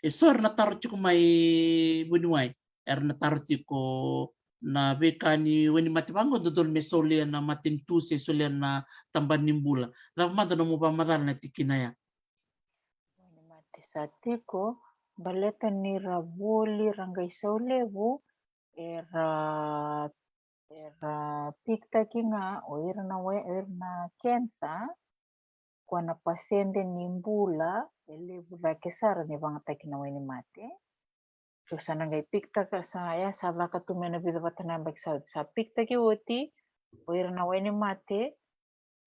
sor na tarot ko may bunuay. Na tarot ko na bekani weni matibango dodol me solian na matintuse solian na tamban nimbula. Dapat mata no mo pa madal na tikinaya. wani mati satiko baleta ni raboli rangai saulevu era pikta kinga o irna kensa kuana pasende nimbula elevu la kesara ni bangata kina weni mate so sanangai pikta ka saya sabaka tumena vida batana bak sa pikta ki oti o irna weni mate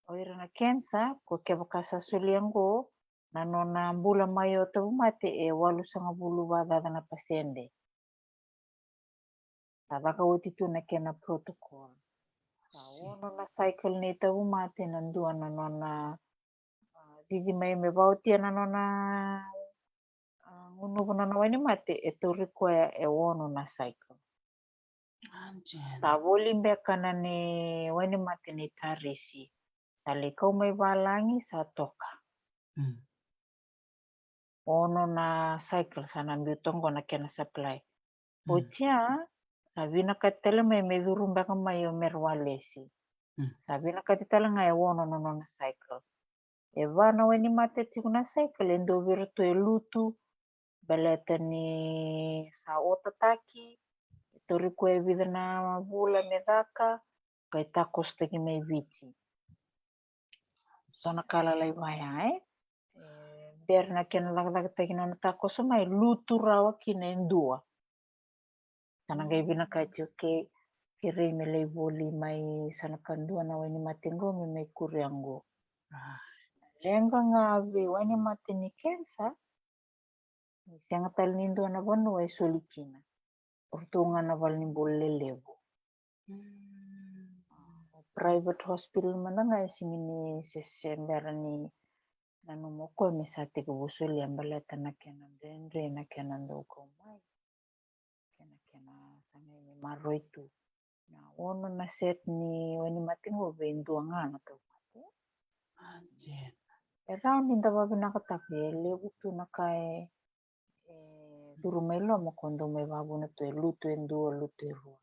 o irna kensa ko kebakasa suliango na nona bula mayo to mate e walu sanga bulu bada na pasende sabaka oti tu na kena protocol ono na cycle ni tabu mate nandua na nona didi mai me bautia na nona ngunu na wani mate e to require e ono na cycle. Ta volim bekana ni wani mate ni tarisi. Tali kau mai balangi sa toka. Ono na cycle sana mbiutongo na kena supply. Potia sabina katele mai me durum beka mai o merwalesi. Sabina katitala ngai ono no na cycle. E vana wani mate tiguna cycle endo virtu e lutu beleta ni sa otataki tori kue vida na bula medaka kai takos teki mai viti. Sona kala lai vaya ber na kena lag teki na takos mai lutu rawa kina endua. Sana gai vina kai ke kire me lai voli mai sana kandua na wani matengo me mai kuriango. Lenga ngave wani mateni kensa sianga tal nindo na vanu ai solikina. Ortunga na val ni bolle levo. Private hospital mana ngai singini sesembera ni nanu moko mesate ko busuli ambala tana kena dendre na kena ndoko mai. Kena sangai ni maro itu. Na ono na set ni wani matingo vendu ngana to mate. Around in the babina katake levu tu nakai duru melo mo kondo me babu na to lutu endu lutu ru.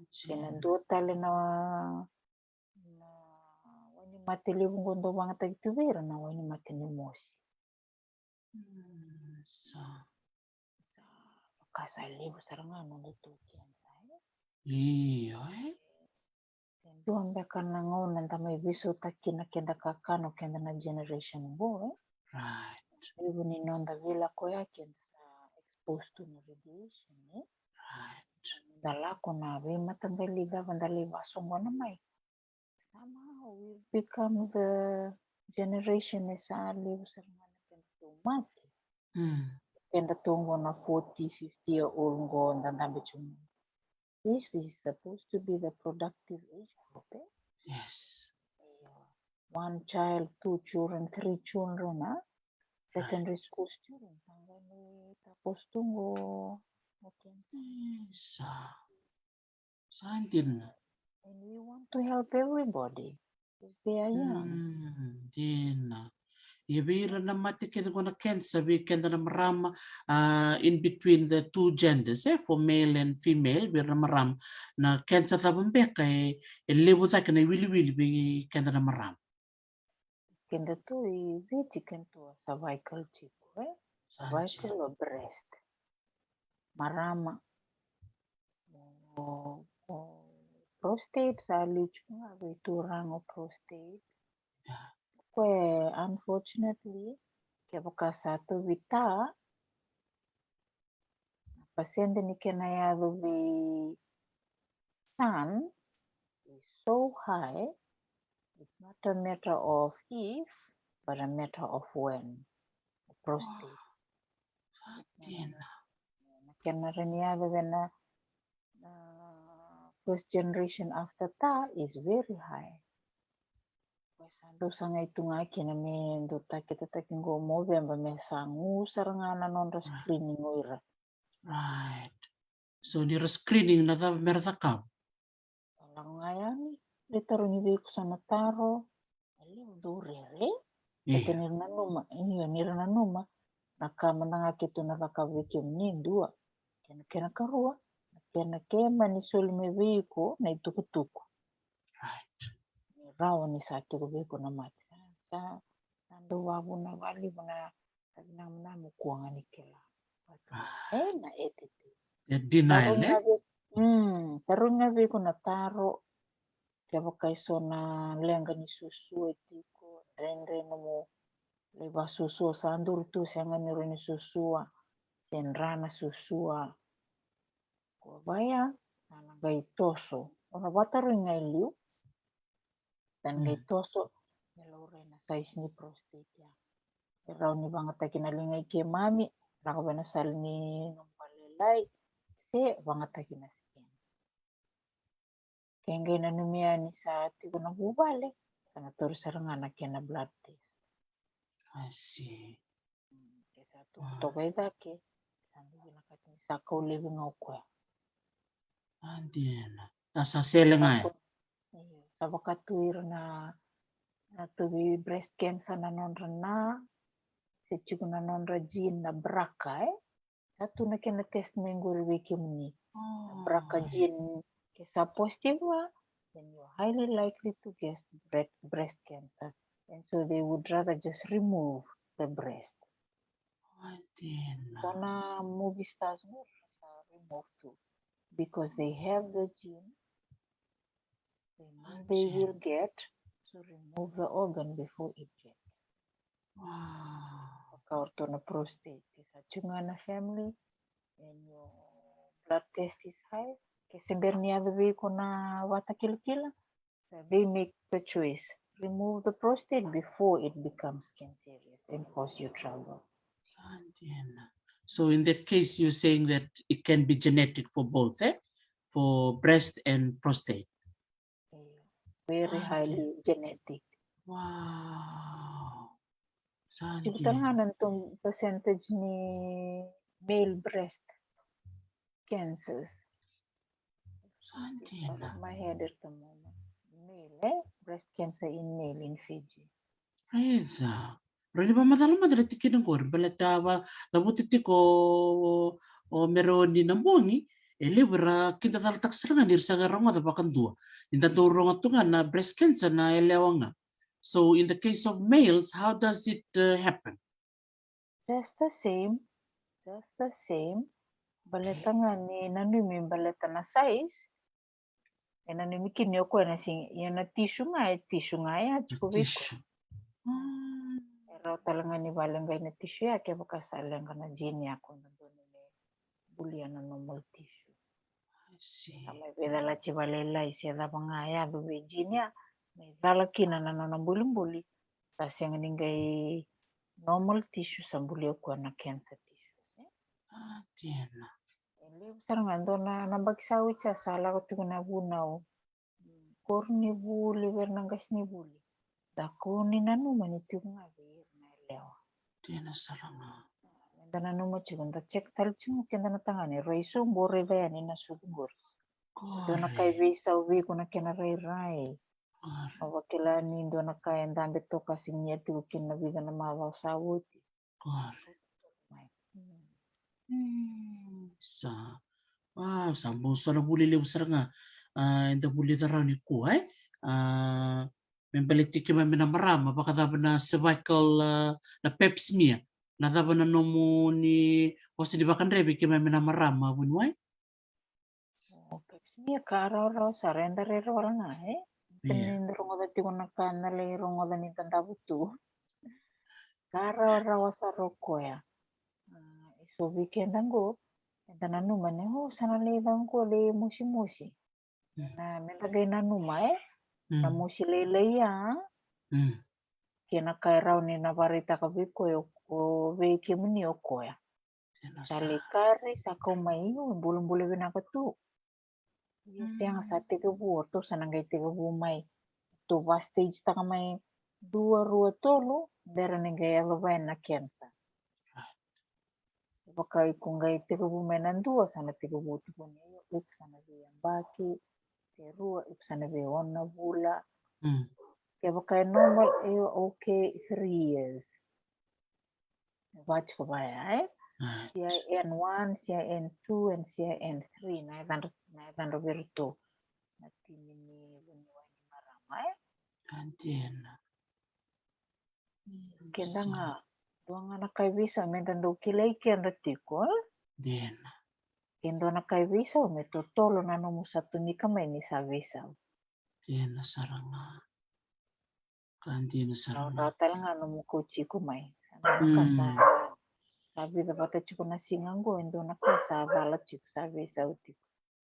Kena do tale na wani mate levu kondo bangata gitu vera na wani mate ni mosi. Kasa levu sarangan no tu kian saya. Iya Duan beka na ngau nanta mai visu takina kenda kakano kenda na generation boy. Right. Levu ni nonda vila koya kenda sa exposed to radiation. Right. Dalako na we matanggali da vandali vasongo na mai. Somehow we become the generation sa levu sarangan kenda tu mati. Kenda tungo na 40, 50 year old ngo ndandambe chumu. This is supposed to be the productive age group. Yes. 1 child, 2 children, 3 children. Secondary school students. Tapos tungo. Santin. And we want to help everybody. Because they are young. Dina. Yabira na mati kenda kona cancer we kenda na marama in between the two genders for male and female we na maram na cancer tabambeka lebu ta kana wili be kenda na maram Kenda tu i viti kenda cervical chico cervical or breast marama prostate sa lucu nga itu rango prostate unfortunately kaya satu vita pasyente ni kena ya the sun is so high, it's not a matter of if, but a matter of when. Prostate. kena reniado vena first generation after ta is very high. Sandu sanga itu ngaki na me ndo kita takingo move amba me sangu sarangana nonda screening oira. Right. So nira screening na tava merda kam. Lang ngayani ditaruh ni ku sana taro. Ali udurere. Ito Yeah. nira na numa. Nakamananga kito na rakawiki mni dua. Kena karua. Kena kema ni solime viko na itukutuku. Right. Rawa ni sati ko viko na mati. Sa nando wabu na wali mga taginamna mukuanga ni kila. Na etiti. Denial, Tarong nga viko na taro. Kaya kay so na lenga ni susu etiko. Rendre na mo. Leba susu sa andur tu siya nga niro ni susua. Senrana susua. Kuwabaya. Nanagay toso. Ora bataro nga iliw. Dan ngay toso. Nilauray na size ni prostate ya. Iraw ni bang takinalingay kay mami. Rakawa na sal ni numpalilay. Kasi bang takinaskin. Kaya ngay nanumiya ni sa tiko na bubalik. Sana turo sarang anak yan na blood test. I see. Kaya to kay daki. Sana binakasin sa kaulibing ako. Andiena. Nasa sele nga. Sa bakatuir na tuwi breast cancer na nonra na. Si chiko na nonra gene na BRCA Satu na kena test minggu wiki ni. BRCA gene kesa positive then you're highly likely to get breast cancer. And so they would rather just remove the breast. So na movie stars mo remove too. Because they have the gene, they will get to remove the organ before it gets. Kauto na prostate. Kesa chunga na family and your blood test is high. Kasi berniya the ko na wata kilkila. They make the choice. Remove the prostate before it becomes cancerous and cause you trouble. So in that case, you're saying that it can be genetic for both, for breast and prostate. Very highly genetic. Wow. Sibutang nantong percentage ni male breast cancers. My head at the moment. Male, breast cancer in male in Fiji. Aida. Rani ba madala tikin ng kor balatawa labutiti ko o meroni ng bongi elibra kinta talatak serangan dirsa garong da bakan dua inta turong atungan na breast cancer na elewanga. So in the case of males, how does it happen? Just the same. Baleta nga ni nanumi baleta na size. E nanumi kinyo ko na sing yan na tissue nga ya chikubiko. Pero talaga ni balangay na tissue ya kaya bakasalang ka na gene ya kung nandun ni bulian na normal tissue. I see. May bedala chibalelay siya da pangaya duwe gene ya. May lalaki na nanambuli-buli. Tapos yung ningay normal tissue sa buli ko na cancer tissue. Tiena. Sarang ando na nabagsawi siya sala ko ito na bunaw. Korni buli, vernanggas ni buli. Dako ni nanu maniti nga bir na lewa. Tiena saranga. Nanda nanu mo chigo, nda check tal chigo kenda na tangani. Raiso mbore vaya ni na sugur. Do na kay visa uwi ko na kena rai. Mawakila ni do na kay ndambe to kasing niya tigo kina biga na mawa sawuti. Sambung sono buli lew saranga. Inda buli taraw ni ko membalitik kima mina marama baka daba na cervical na pap smear na daba na nomo ni wasi di bakan rebi kima mina marama bunway. Pap smear ka araw-araw sa renda rero wala nga Tinindro da ti ko nakanalay rongo da ni tanda butu. Araw-araw sa roko ya. So weekend anggo. Enta na numa ne sana leidang ko le musi-musi. Na melagay na numa na musi lelay ya. Kina kay raw ni nabarita ka biko o veki muni o koya. Tēnā sa. Salekari sakau mai bulu-bulu binaka tu. Yes, yang sa tiga buah tu sanangay tiga buah mai. Tu pas stage taka mai dua rua tolu dera negaya babai na kensa. Pakai kungay tiga buah mai nan dua sana tiga buah tu pun ik sana yang baki terua ik sana ona bula. Kaya pakai normal okay 3 years. Baca kebaya CIN1, CIN2, and CIN3 na itan bertu. Nanti ini bunyi maramai. Tēnā. Kenda nga doang anak kay visa mentan do kilay kenda tiko. Tēnā. Kendo anak kay visa me totolo na nomu satu ni kamay ni sa visa. Tēnā saranga. Tēnā saranga. Rata nga nomu kochi ko may. Kasa sabi dapat chiko na singango endo na kasa balat chiko sa visa uti.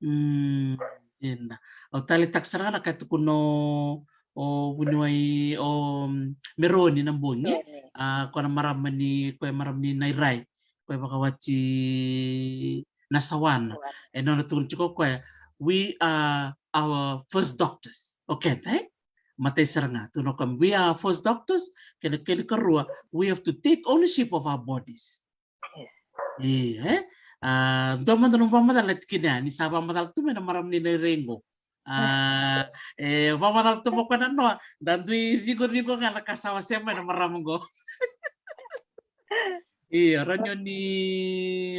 Tēnā. O tali tak saranga kay tukuno o bunuai o meroni ng bungi. Kung marami ni nairay. Kung makawachi nasawan. No natulong chiko kaya we are our first doctors. Okay, right? Matay saranga. Tunokam, we are first doctors. Kaya karua, we have to take ownership of our bodies. Yes. Doon man pamadalat kina ni sa pamadalat tu may maram ni rengo. Pamadalat tu mo ka na no. Dandui vigor nga nakasawa siya may maram go. Ranyo ni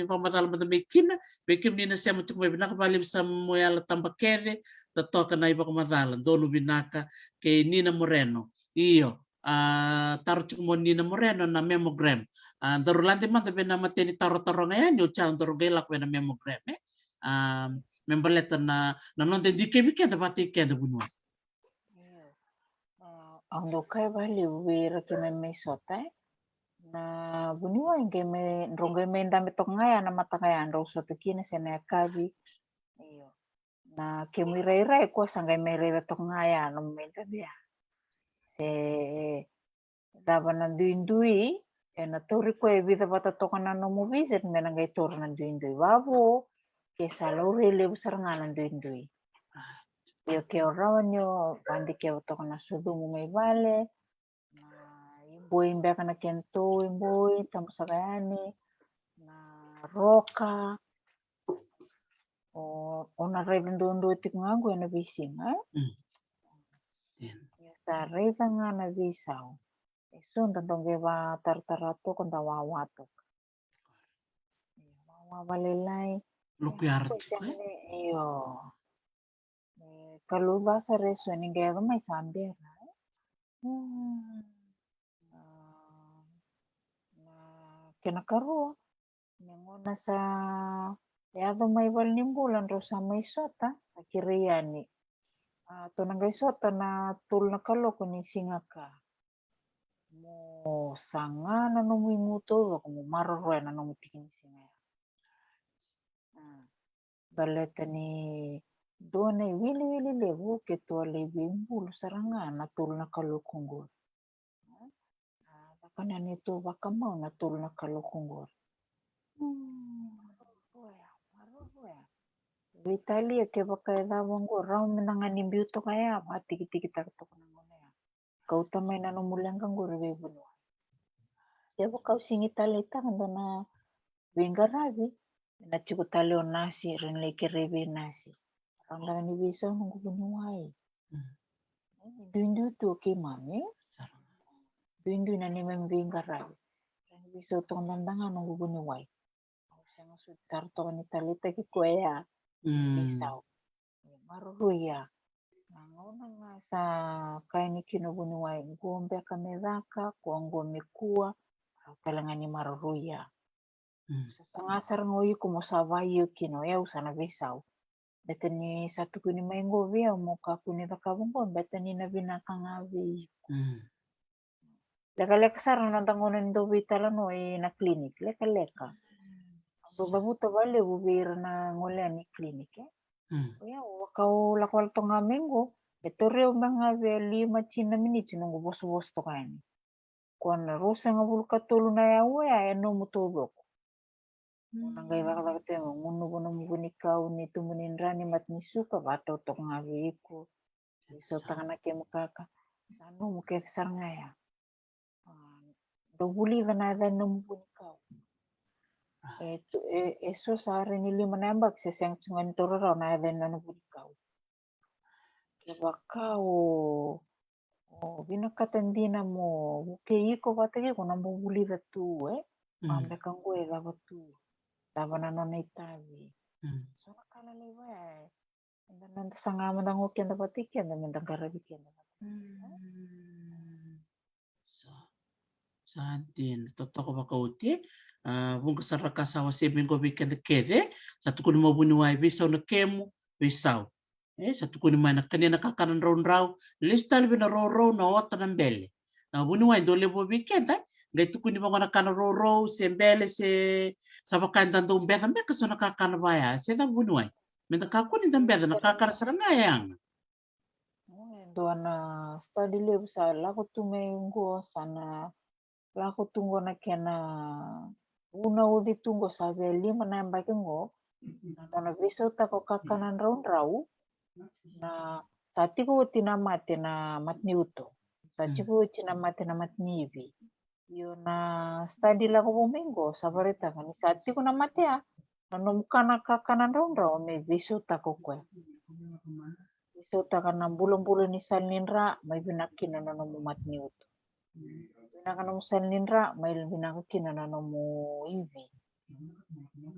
pamadalat mo bekim ni na siya mo may binakabalim sa moyala tambakere. Tatoka na iba kamadalan. Doon binaka kay Nina Moreno. Taro mo Nina Moreno na mammogram. Darulante man tabi na matini taro-taro ngayon yung chan darugay lakwe na mammogram. Membaleta na nonde di kebike dapat ikeda bunwa. Ang dokay bali wira kime may sotay na bunwa inge me rongay me ndami tok ngaya na mata kaya ando soto kina sene kabi. Na kemirai-rai ko sangay may rira tok ngaya no menta dia. Se daban nanduindui na tori ko e vida bata toka na no mo visit menangay tor nanduindui babo ke salore le busaranga nanduindui. Yo ke orawan yo bandi ke toka na sudu mo may vale na imboy imbeka na kento imboy tampo sakayani na roka o na rebe ndondo tik ngango na bising sa rebe nga na bisaw Esun tentang geba tartarato kon tawawatok. Wabalilay. Lukyarti. Iyo. Kalau bahasa reso ni geba may sambil. Kinakaru. Ninguna sa yado may balnimbulan ro sa may sota sa kiriyani. Tunangay sota na tul na kaloko ni singaka. Mo sanga na no muto ko mo maroro na no mutikin singa. Baleta ni dona wili levo ke to lebi bulu saranga na tul na kalukungol. Bakana ni to baka mau na tul na kalukungol. Italia ke baka dawang go raw menangani biuto kaya mati kita to kau tamay na numulang kang gurwe buno. Diba kau singi talita kanda na wingarabi na chuko talo nasi rin leke rebe nasi. Ang lang ni bisa nung bunuway. Duindu to ke mami. Duindu na ni mami wingarabi. Ang bisa tong nandangan nung bunuway. Ang siyang sutar to ni talita ki kuya. Bisaw. Maruruya. Nangauna nga sa kaya ni kinubunuway ngombe kamedaka kuanggo mekua kalangan ni maruruya. Sa ngasar ngoy kumusabayo kino ya usana bisaw. Beta ni satu kuni mainggo via muka kuni takabungko beta ni nabinaka ngawi. Leka-leka sarang nantangunan do bitala no na klinik. Leka-leka. Babuta bale bubira na ngulya ni klinik Ya, wakau lakwal to nga minggo, ito rin mga 5 minutes nung bos-bos to kain. Kung rusa nga bulu katulo na yawa ya, ano mo tubok. Nanggai lak te ngunu bono muguni kau ni tumunin rani mat ni suka bato tok ngawiku. So tangana ke mukaka. Sanu muke saranga ya. Do buli vana da muguni kau. Eso sare ni lima nambak sesang sungan torora na da muguni kau. Keba kau binakatandina mo buke iko batake ko nambo buli tu ambe kango eda batu. Tabana nona itabi. So nakala lewa nanda sanga mandango kenda batiki anda mandangara bikenda. So Santin, totoko bakauti, bunga saraka sawa sebingo weekend kede, satu kuni mau buni wai bisau na kemu, bisau. Satu kuni mana kanya na kakanan raun listal bina roro na ota na mbele. Na buni wai do lebo weekend, gai tu kuni mga nakana roro, se mbele, se sabakan tanto mbele, mbele kaso nakakana baya, se ta buni wai. Menta kakuni ta mbele, nakakana sarangayang. Doana study lab sa lako tumengo sana lako tunggo na kena una udi tunggo sabe lima namba kengo na viso tako kakanan rau na tati ko tina mate na matni uto tati ko tina mate na matni ibi yo na study lako bumengo sabarita kan sati ko na mate ya na nomukana kakanan rau me viso tako kwe viso taka na bulan ni salninra may binakin na nomu matni uto binakano mo salninra may binakin na nomu ibi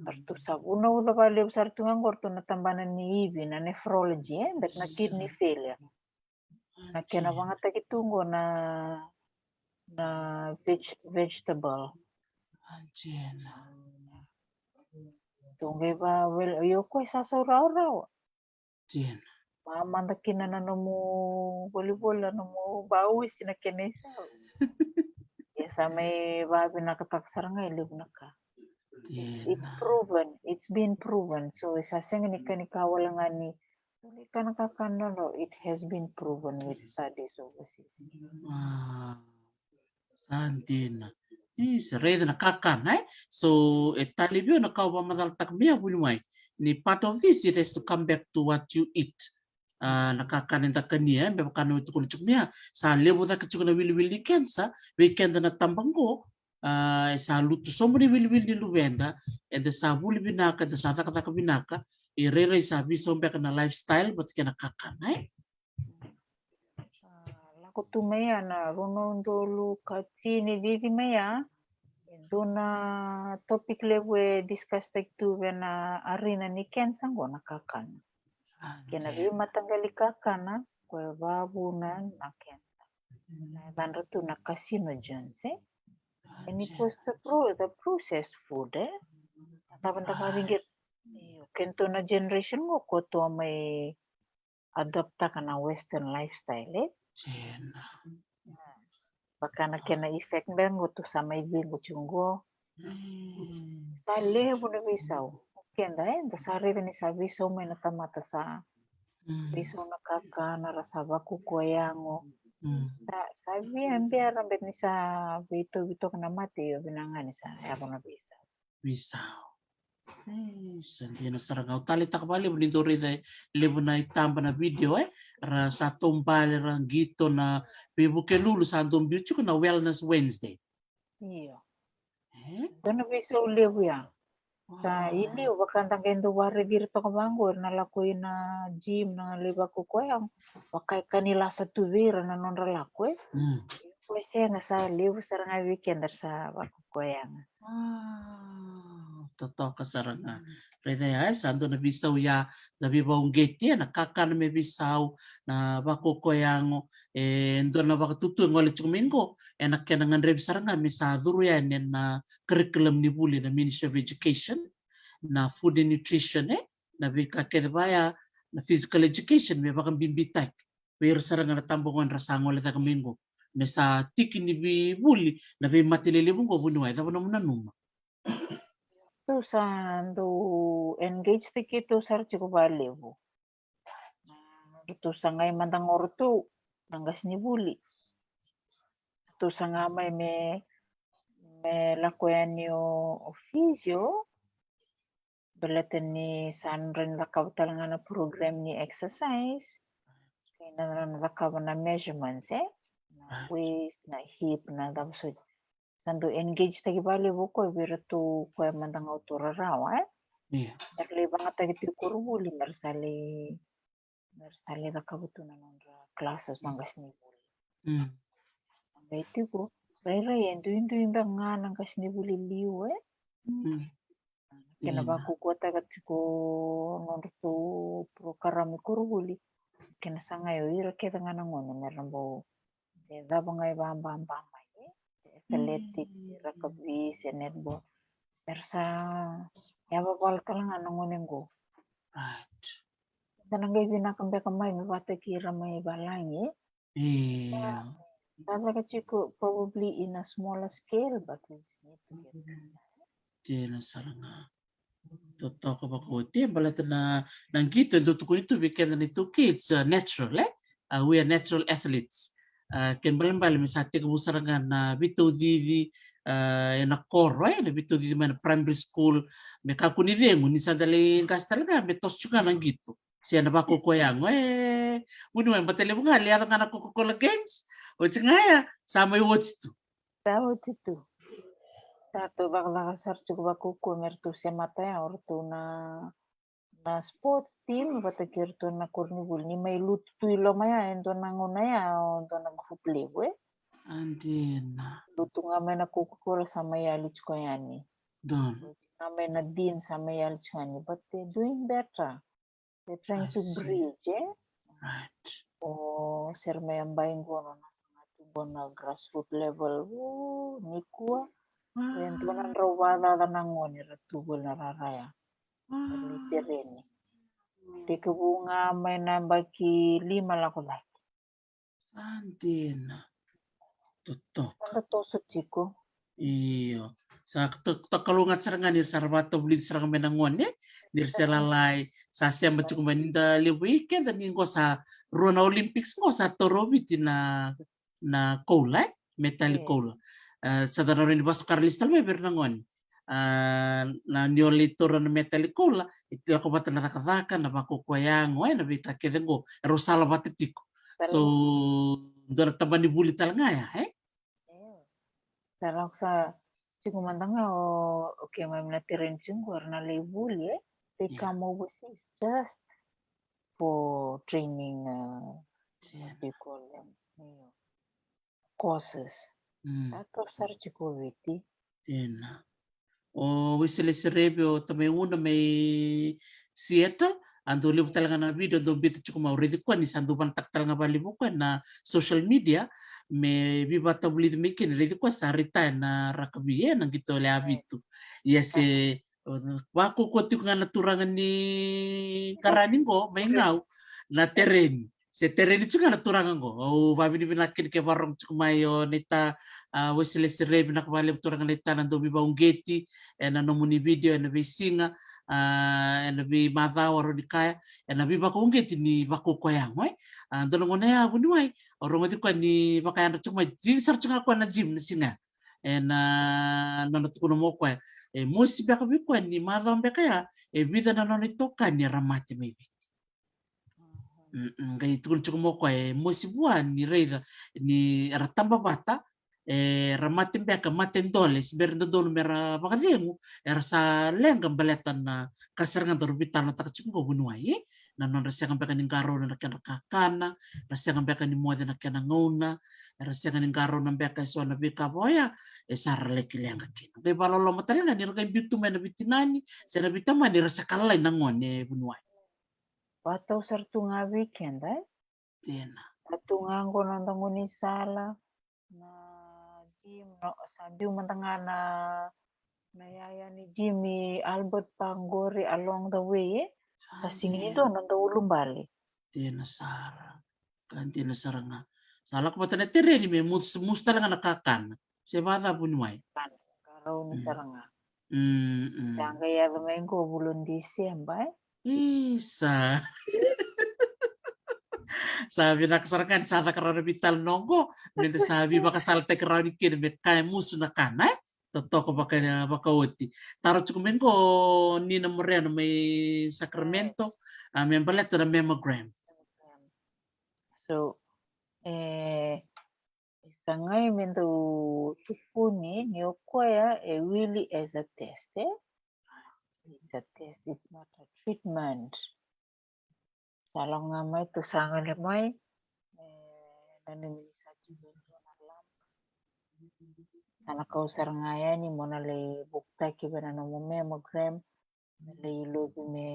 Artur sabuna ulo bali sartungan gorto na tambanan ni ibi na nephrology dak na kidney failure na kena banget taki tunggo na vegetable tunggu ba wel yo ko sa raw mama kina na nomu bola nomu bawis na kenesa ya samay babi nakataksar nga ilib naka. It's been proven. So isasang ni kanikawala nga ni kanakakano, it has been proven with studies overseas. Santina. Is reda na kakan, So talibyo na kawa madaltak miya bunway. Ni part of this it has to come back to what you eat. Nakakanin ta kania, may makano ito kulichuk niya. Sa lebo ta kachuk na wili-wili kensa, weekend na tambanggo, sa luto so mani wili-wili luwenda, and sa huli binaka, sa taka binaka, irere sa biso mbeka na lifestyle, but kaya nakakan, Lako tumaya na runo dulu kachini vivi maya, dona topik lewe discuss tek tu na arina ni kensa ngo nakakan. Kena vi matanggali kakana kwa babu na kensa. Na bandro tu na carcinogens, and it was the processed food, Taban-taban ringgit. Kento na generation mo ko to may adopta ka na western lifestyle, Baka na kena effect ben go to sa may bingo chunggo. Tale mo na bisaw. Kenda dasari ni sa bisaw may natamata sa bisaw na kaka narasaba ko kuwayango. Sabi ang biara bet ni sa bito ka na mati yo binangan ni sa ako na bisaw. Bisaw. Sandiana sarangau tali takbali bonito rida levo na itamba na video ra sa tombale ra gito na bibuke lulu sa andong biuchu na Wellness Wednesday. Iya. Dono bisaw levo ya. Sa ini wakantang kendo wari girto ka bangor na lakoy na gym na leba ko yang wakay kanila sa tuvira na non ralakwe. Pues nga sa levo sarang weekend sa wako yang. Totoo ka saranga. Reda ya sando na bisaw ya na bibaong gate ya nakaka na may bisaw na bako koyango ndo na baka tutu ngole chumingo nakkenangan reb saranga misa duru ya na curriculum ni buli na Ministry of Education na food and nutrition na bika kedbaya na physical education may baka bimbitak pero saranga na tambongan rasangol ta kamingo mesa tiki ni buli na bi matilili bungo bunuay ta na numa Tu sando engage tiki tu sar cukup balevo. Tu sangai mandang ortu nanggas ni buli. Tu sangamay me lakuyan yo ofisyo Belatan ni sanren lakab na program ni exercise. Kaya lakab na measurements na waist, na hip, na tapos sando engage tagi bali buko biro tu ko mandang autora rawa Iya. merle banget tagi ti kurubuli mersali lakab tu na classes nanggas ni buli. Ang iti ko Raira indu imba nga nanggas ni buli liwe. Kena baku ko tagat ko nonto tu pro karami kurubuli. Kena sangayo ira kita nga nangono meron bo daba ngay bamba athletic rakabi netball persa yaba bal kalang nangonen go Right. tanangay binakambe kamay mabata kira may balangi. Iya. Tata kachiko probably in a smaller scale but we need to get Tena saranga. Totoo ba ko balata na nangito ndo tukunito weekend na ito kids natural we are natural athletes. Ken balambal misate ko busarangan na bito di na koro na bito di man primary school me kakunidengu ni sandali kas talaga me tos juga nangito. Siya na ba ko yang munu man batele bunga liya nga na Coca-Cola games. O tsingaya sama yung watch to. tahu itu satu bakla kasar cukup aku mertu semata ya ortu na sports team bata kirtu na kurni ni may lutu ilo maya ento nanguna ya ento nagfuple we Andina. lutu nga may Coca-Cola sama ya lucu yani Don. nga may na din sama ya lucu yani but they're doing better. They're trying to bridge Right. o ser may ambayin ko na na grassroots level nikua ento nan rawada nangon ratubol na raraya litereni teka bunga may nambaki 5 lako lagi Andina. Tutok. ano to sa chiko Iyo. Sa takalungat sarangan ni sarbato blit sarang menangon ni selalai sa siya machukumaninda le weekend ni ko sa Rona Olympics ko sa Torobit na kola metal kola. Sa daro ni Vasco Carlista me bernangon. Na niolito na metal kola ito ako bata na nakadaka na makukwayang na bita kedengo rosala batetiko. So dora taban ni bulit talaga ya Sarang sa chiko mandanga okay may natirin chingor na label they come overseas just for training what do you call them courses tato sar chiko witi Tena. O wisele serebio também una may Seattle ando libo talaga na video do bito chuko mauridi ko ni sandu bantak talaga balibo ko na social media me biba tabulid mikin redi ko sa rita na rakabiye nang gito le abito yes wako ko tik nga naturangan ni karaning ko may ngaw na terrain se terrain juga naturangan ko o babi ni binakin ke barong chuko mayo nita wisele serebe na kabali turangan nita nando biba ungeti na nomuni video na bisinga na bi mata waro di kaya na bi bako ungeti ni bako koyang dolongo na ya bunuai orong ko ni bakayan chuma di sar chunga ko na gym na singa na natukuno mo ko mo si baka bi ko ni mata mbe kaya vida na no toka ni ramate me ngai tukun chuko mo ko mo si buan ni reira ni ratamba bata ramatin beka matin doles berndo dolo mera bakademu era sa lengam baletan na kasarangan dorbital na takachungo bunuai na non rasiang beka ning garo na kena kakana rasiang beka ni moda na kena ngona rasiang ning garo na beka so na beka boya sar leki lenga kena de balolo matalenga ni raka bitu mena bitinani sera bitama ni rasa kalai na ngone bunuai patau sar tunga weekend tena tunga ngo nandanguni sala na gym no sabi umantanga na yaya ni Jimmy Albert Pangori along the way kasingin ito nanda ulumbali tena sara kan tena saranga salah ko batana tereni me musta lang nakakan se bata bunuai karaw ni saranga tanga ya domingo bulan Disyembre isa sabi nakasarakan sana karena vital nonggo nente sabi baka salte karena kin me kai musu na kana Totoko bakauti. Taro chukumengo nina moreno may Sacramento, membaletto da mammogram. So, sangai mendo tupuni ni okoya really as a test. It's a test. It's not a treatment. Salong mai tu sangai le mai nani misaji bento na lam. Sana kau sarangaya ni mona le bukta ki bana no mammogram le lobi me,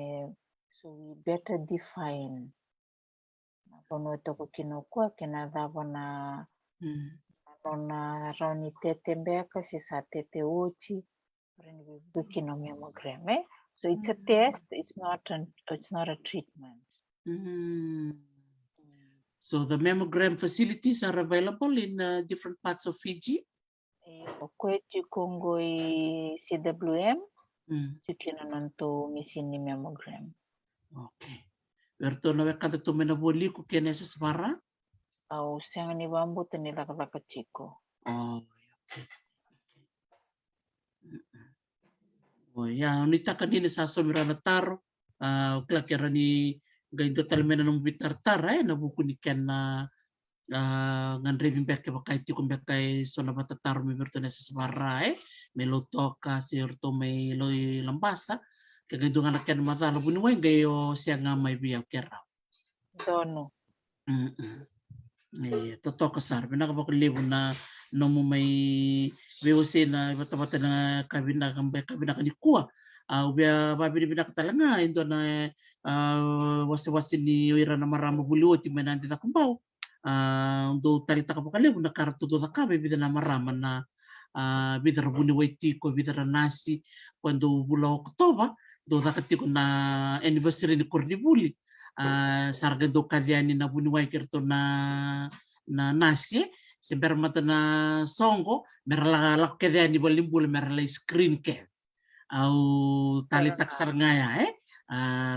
so we better define. Pono to ko kinokwa kena davana na rauni tete mbeka si sa tete uchi reni bukino mammogram. So it's a test. It's not a treatment. So the mammogram facilities are available in different parts of Fiji. Okwechi Congo CWM. Chikina nanto misini mammogram. Okay. Berto na wekata to mena boliku kene sa svara. Au siang ni bambu teni laka chiko. Oh, okay. Oh ya, unita kanina sa somirana taro. Klakera ni gaindo talmena nung bitartara na buku ni ken na ngan revim beke bakai tikum bekai sona batataro mi berto na sa svara melotoka sirto may loy lambasa. Kagaindo nga naken matalo bunuway gayo siya nga may biyaw kera. Dono. Totoo kasar pinakapakalibo na no mo may VOC na iba't na kabina kanikuha ubya babili binakatalanga indo na wasi ni ira na marama buliwoti manandi na kumbao do tarita kapakalibo na karatudo na kabe bida na marama na bidara buni waitiko bidara nasi quando bula Oktoba do nakatiko na anniversary ni Kornibuli sarga do kaliani na bunuai kerto na nasi semper mata na songo merala kediani balimbul merala screen care au tali tak sarngaya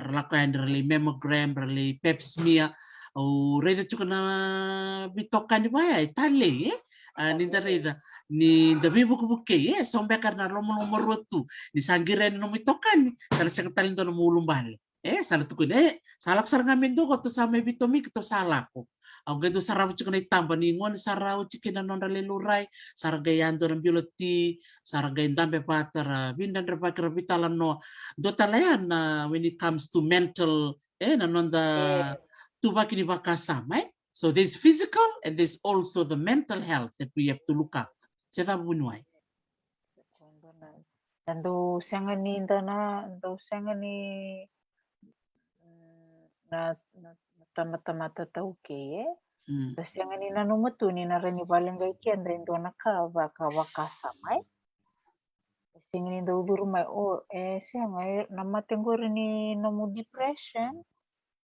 relakuan rela mammogram rela pap smear au reda chuka na bitokan di baya tali ninda reda ni dabi buku sombe karena lomo rotu ni sangiren no mitokan karena sekali ndo no mulumbal sana tukun salak sarang ngamin do ko to sa may bitomi to salak ko ang gado saraw chika na itamba ni ngon saraw chikina non raleluray saragayan do ng bioloti saragayan dambe patara bindan repa krapitalan no do talayan when it comes to mental nanon da tuba kini bakasama so there's physical and there's also the mental health that we have to look after seta bunuay Ando sangani na mata tau ke kasi ang ni nanumuto ni narani balengay kian rin do nakawakasa mai kasi ni do durumay siya ngay namatenggor ni namu depression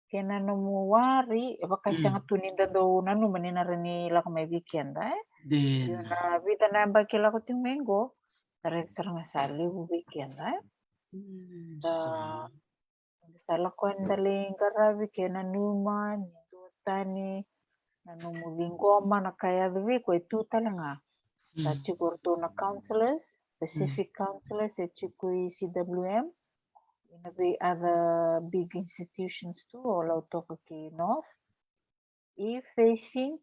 kena namu wari baka siya nga tunin do nanu mani narani lakamay weekend yun na bita na bakila ko tingmengo tarik sarang sali weekend salakuan daling garabi kena numa ni dotani nanumu lingoma na kaya dwi ko itu talanga sa chikorto na counselors specific counselors at chikui CWM in a way other big institutions too all out of north if they think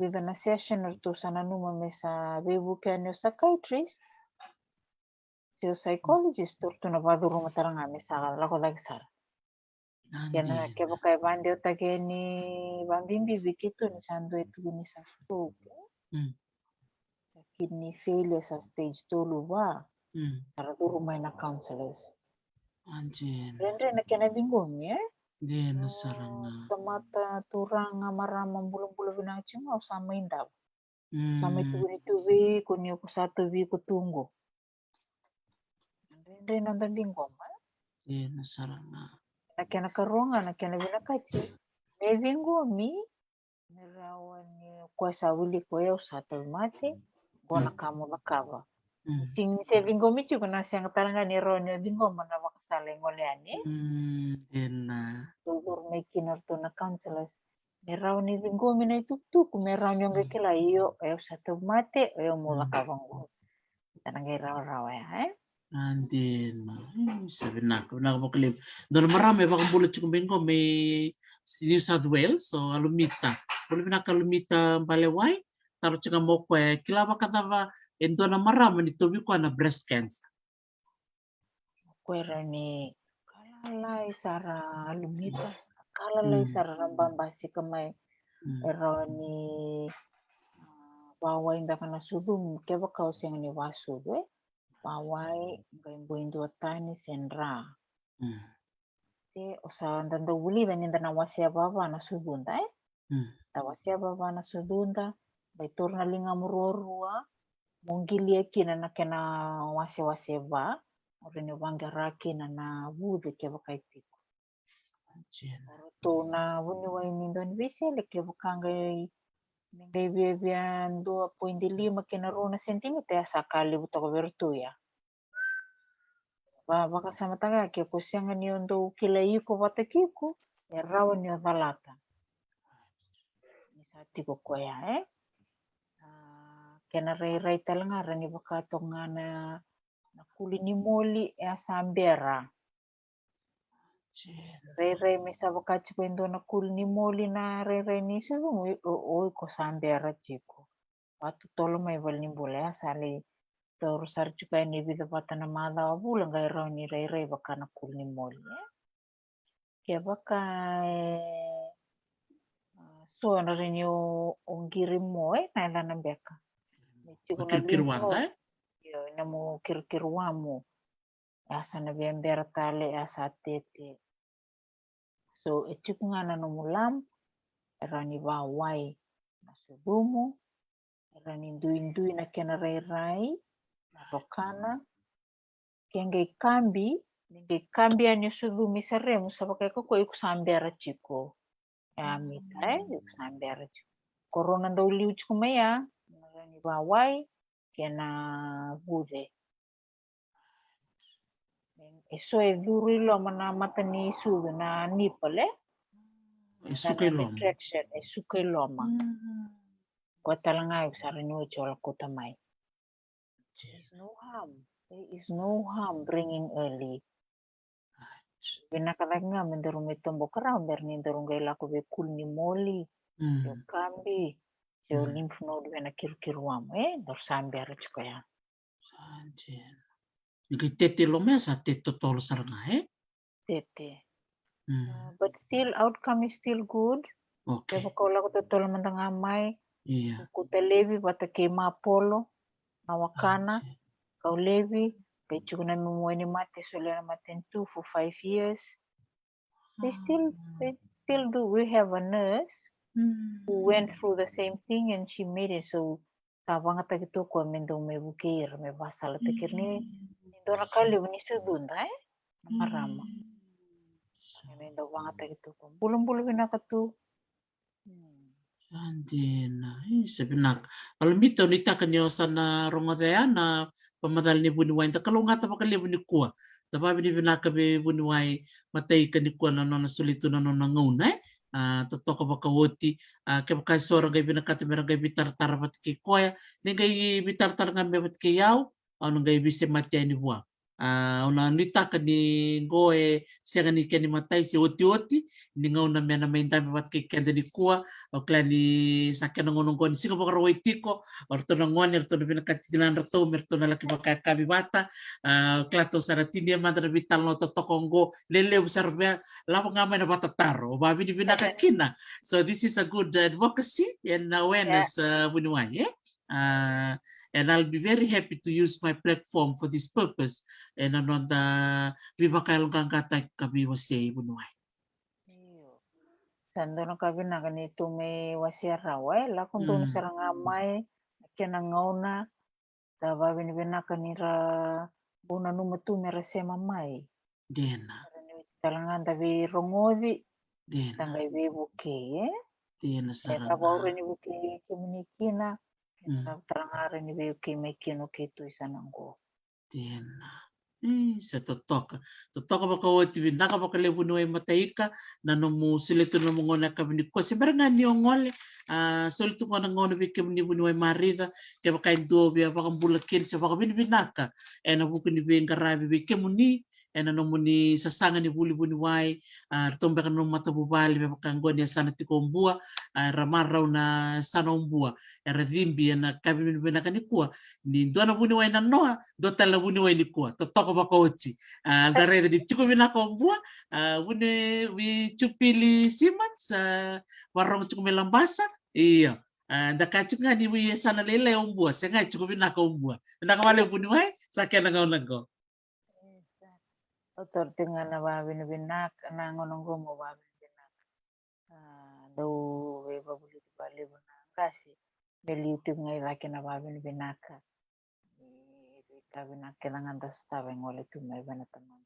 with an session or two sa nanuma mesa bebukan yo psychiatrist so psychologist turto na baduro mataranga mesa lako dagsar kena kaya kay bandio tage ni bambimbi bikitu ni sando itu ni sa stroke kidney failure sa stage 2 luwa para duro may na counselors rendre na kena bingung Dena sarana tamata turang maramang bulong-bulong binaching sama indab sama itu tuwi kunyo ko sa tuwi ko tunggo rendre na bingung dena sarana nakena karonga nakena binakachi mevingomi merawani kuasa wili koyo satu mate kona kamu nakaba sing se vingomi chuko na siyang talanga ni ronyo vingoma na makasala ngoleani dena tutur may kinorto na counselors merawani vingomi na ituktuk merawnyo ngekila iyo satu mate ayo mula kabang Tanangay raw-raw ya. Andin, sabi na mo kalib. Doon marami baka bulot yung bingo may New South Wales so alumita. Boleh pinakalumita baleway taruh cika mo kwe kilaba katava endo na marami ni tobi ko na breast cancer. Kuera ni kalalay sara lumita. Kalalay sara rambambasi kamay ero ni baway inda kana sudum keba kau siang ni wasu baway gaimbuin dua tani senra. Usa ndanda wuli dan inda na wasia baba na sudunda Ta wasia baba na sudunda bai turna linga murorua monggilia kina na kena wasia ba orene wangara kina na wude keba kaitiko. To na wuni wa inindo ni bisi le keba kangai Ngai bia 2.5 kena rona sentimeter sakali butoko bertu ya. Baka sama taga ke kusianga ni ondo kila iko watakiku ya rawa ni valata. Ni sati ko koya kena rai talanga ni baka tongana na kuli ni moli ya sambera. Rai mesa baka chiko indo na kuli ni moli na rai ni sudu oi ko sambera chiko. Watu tolo mai valimbola ya sali Torusar juga ini bisa patana mala bulan gai raw ni rai baka na kulni moli Kaya baka so na rin yung onggirim mo na ilan beka. Medyo ko na Kirwanda na mo kirkirwa mo. Asa na biyambera tali asa tete. So ito ko nga na numulam era ni baway na sudumo era ni duin na kinaray Rokana kenge kambi anyo sudu misaremu sabakai ko iku sambera chiko ya mita iku sambera chiko korona ndo liu chiko maya ni bawai kena bude eso e duri lo mana mata ni sudu na nipole Sukai loma. retraction sukai loma ko talangai usara ni chola kota mai There is no harm bringing early. Binakalag nga, mendarong may tumbo karang, mendarong gay lako be kulni moli, yung kambi, yung lymph node na kirkiruam, dorsambi arach ko yan. Tete lomesa, tete tolo saranga, Tete. But still, outcome is still good. Okay. Kaya ko lang ko tolo mandangamay, Iya. kutalevi, bata kema polo, nawakana, Kaulevi, kay chukuna mumuani mate solera maten 2 for 5 years. They still do. We have a nurse who went through the same thing and she made it. So tabang tagito ko mendo may bukir, may basal takir ni indo nakali ni sudunda marama. Mendo bang tagito ko. Bulong-bulong binakatu. Andina, sebenak. Kalau mito ni takan yo sana rongodea na pamadal ni bunuwai ta kalau ngata pakali buni kuwa. Tapa bini binaka be bunuwai matai kan ni kuwa na nona sulitu na nona ngauna totoko baka woti ke baka sora gai binaka te mera gai bitar tar bat ke koya ni gai bitar tar ngambe bat ke yau anu gai bise mati ni buang. Una nita ka ni goe sianga ni keni matai si oti ni ngau na mena main time bat ke kenda ni kuwa o kla ni sakena ngono ngoni singa baka rawai tiko orto na ngoni orto na binaka titilan rato merto na laki baka kabi bata kla to saratini mandra vital no to kongo lele usar be lavo ngama na bata taro ba bini binaka kina. So this is a good advocacy and awareness bunuan and I'll be very happy to use my platform for this purpose. And another vivakail kang katak kabi wasay bunuay. Sando na kabi na ganito may wasya rawa lakon doon sarang amay kinangaw taba binibina kanira buna numatu mera sema mai. Dena. Talangan tabi rongodi. Dena. Tangay buke Dena sarang. Taba rin buke kiminikina. Tarangara ni buke may kino kito isananggo. Dena. Sa totoka. Totoka baka oti vinaka baka le bunua mataika na no mu siletu no ngona ka ni ko sebenarnya ni ongole sol tu ngona ngona vi ke ni bunua marida ke baka ndo via baka mbula kin se baka vin vinaka na buku ni venga rabi vi ke muni no muni sasanga ni buli buni wai tombe kan no mata bubali be baka ngoni sana tiko mbua ramara una sana mbua era dhimbi na kabi ni vinaka ni kuwa ni ndona buni wai na noa do tala buni wai ni kuwa totoko baka oti dareda di cukup vinaka mbua buni vi cupili simans warong cukup melambasa iya ndakachuk ngani wi sana lele umbua senga cukup vinaka umbua ndakawale buni wai sakena ngaonango Otor dengan babin binak na ngononggo mo babin binak. Do we babuli di bali binak kasi beli itu ngai laki na babin binak. Ika binak kelangan das tawe ngole tu mai bana teman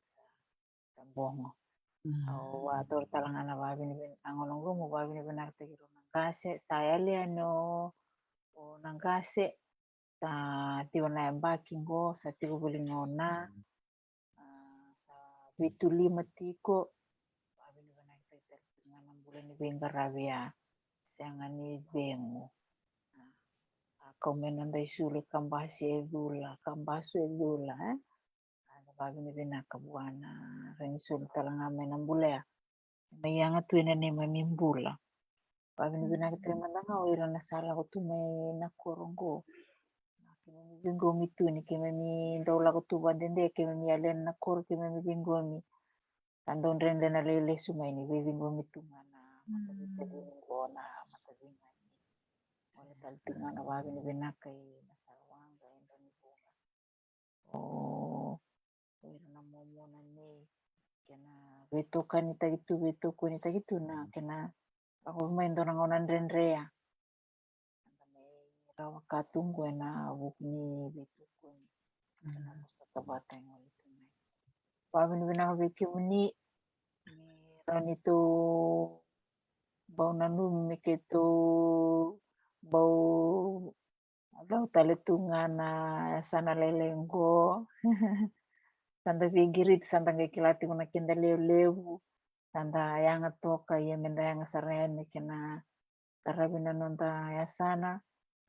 tambongo. Wa tor talangan na babin bin ngononggo mo babin binak te giro nangkase saya liano o nangkase ta tiwana embakingo sa tigo buli ngona. Vitu 5 tiko babin binak te dengan bulan ni bengar rabia jangan ni bengo kau menandai sulit kambasi edula kambasu edula ada babin binak kabuana ren sul talanga menambula mayanga tuina ni mamimbula babin binak te mandanga oira na sala ko tu may nakorongo kimi bingomi tu ni kimi daula ko tu bandende kimi alen nakor kimi bingomi Tandon ren na lele sumay ni bingomi tu mana mata bingo na mata bingo wala taltinga na babin binak kay nasawang kay ni bola oira na momo na ni kena beto kanita gitu na kena ako main do nangonan ren rea rawa katunggo na bukni beto kun kena musta tabatay ngol ito na babin binak bikimuni ni ranito bau nanum miketo bau Abang taletungan na sana lelenggo sanda vigirit sanda kilati kuna kinda lewu sanda yang toka ya menda yang sarene kena tarabina nonda ya sana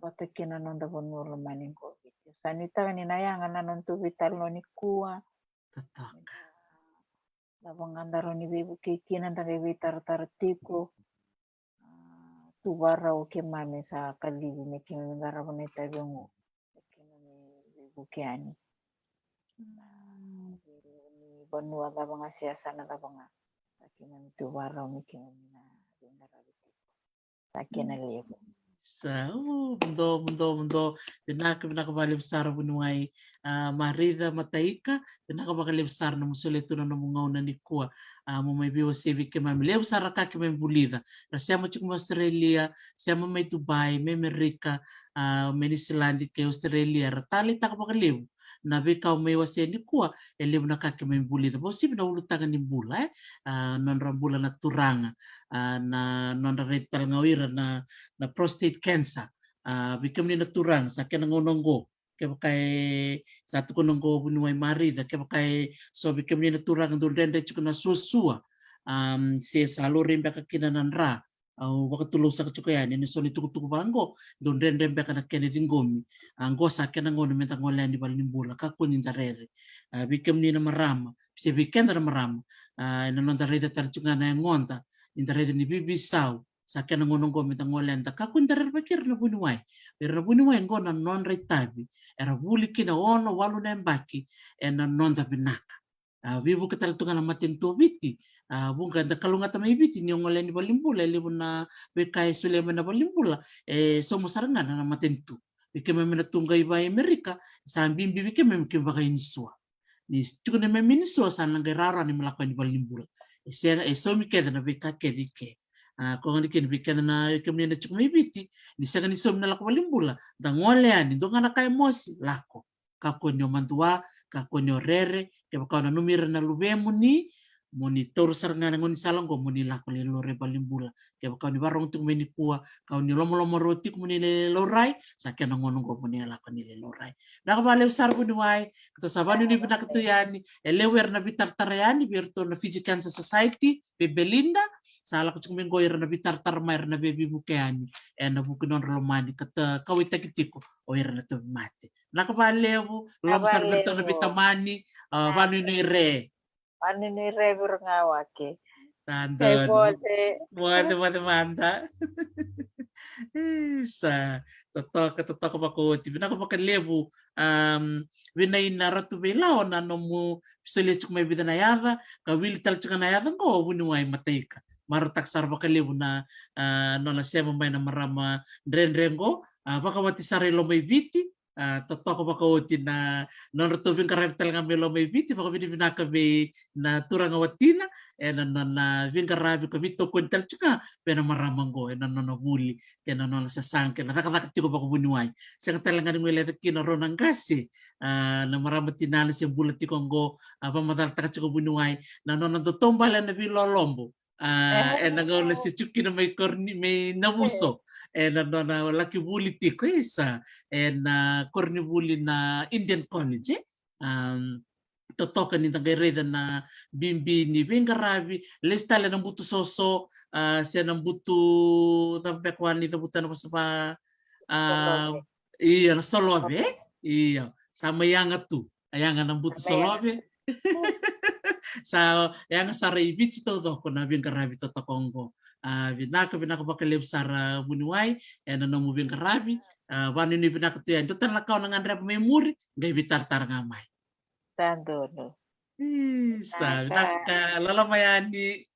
wata kina nonda bonolo maningo gitu sanita ni nayanga na nontu vital no nikua totoka labang andaro ni bibu kikina nda vitar tartiko tu barra o ke mame sa kalibu me ke ngara boneta gongo ke ni bukiani ni banua da banga siasa na da banga sakina tu barra o ke na ngara biti sakina lebu mundo binaka bali besar bunuai marida mataika binaka bali besar na musole tu na mungau na nikua mo mai biwa sevi ke mai le besar ka ke mai bulida na siamo chiku Australia siamo mai Dubai mai Amerika mai Islandi ke Australia ratali tak bakalebu na beka mai wase nikua lebu na ka ke mai bulida bo sibi na ulu tanga ni bula non rambula na turanga na non retal ngawira na prostate cancer bikam ni naturang sa kena ngononggo ke pakai satu kononggo bunuai mari da ke pakai so bikam ni naturang do dende chukuna susua se salo rembe ka kinanan ra au wakatulo sa chukayan ni so ni tuku bango do dende be kana kene dingomi anggo sa kena ngono menta ngolen di balimbula ka kunin darere bikam ni na marama se bikam na marama na non darere tar chukana ngonta in darere ni bibisau sakena ngononggo mita ngolen ta kakun tarar bakir na bunuai ngona non retabi era buli kina ono walu na mbaki ena non ta binaka vivu ketal tunga na matin to biti bunga da kalunga ta mai biti ni ngolen di balimbula libu na bekai Suleman na balimbula somo sarangan na matin tu bikema mena tunga iba Amerika sambi bikema mke bagai niswa ni tukune meminiswa sana ngerara ni melakukan di balimbula somi keda na beka kedike kung ano kinbikan na kami na chuk may biti ni sa ganisom na lako malimbula dangolean ito nga nakaemos lako kako nyo mantua kako nyo rere kaya kao na numira na lubemo ni monitor sarngana ngoni salang go moni la ko le lore balimbula ke ka ni barong tu meni kuwa ka ni lomo roti ko moni le lorai sa ke ngono go moni la ko ni le lorai na ka bale sar bu ni wai to sabani ni bina to yani ele wer na bitar tarayani berto na Fiji Cancer Society be Belinda sala ko cuma goyer na bitar tarmair na bebi bukeani na buku non romani kata kawita kitiko o yer na to mate na ka bale bu lom sar berto na bitamani vanu ni re Ano ni Rebor nga wake. Kay Tandon. bote. Bote manda. Isa. Totoo makuti. Binako makalebu. Vinay naratu belao na nomu pisali chuk may bida na yada. Kawili tal chuk na yada ko bunuay matayka. Maratak sar makalebu na nona sema may na marama dren-drengo. Pakawati sarilo may viti. Totoo makuti na nonroto vin karayap talaga may lo may viti. Pakawini vinaka may na turang awatina. Na vinga rabi ko vito kwental chuka pena maramango na buli na sa sangke na nakakatiko ba ko bunuay sa talaga ni mele kino ronang kasi na maramatinali sa bulat ti kongo pamadal taka chuko bunuay na to tombala na bilolombo na ngol si chuki na may korni may nabuso na laki buli ti ko isa na korni buli na Indian College totoka ni tagereda na bimbi ni bengarabi lestale ng buto soso siya ng buto tampekwan ni tabutan pa sa iya na solobe iya sama yang tu ayangan ng buto solobe sa yang sa beach to ko na bengarabi to tokongo binaka bakaleb sara bunuay na mo bengarabi wanu ni binaka to yan to tanakaw ng andrep memori ngay bitar tar ngamay Tandon. Sabi nakalamayani.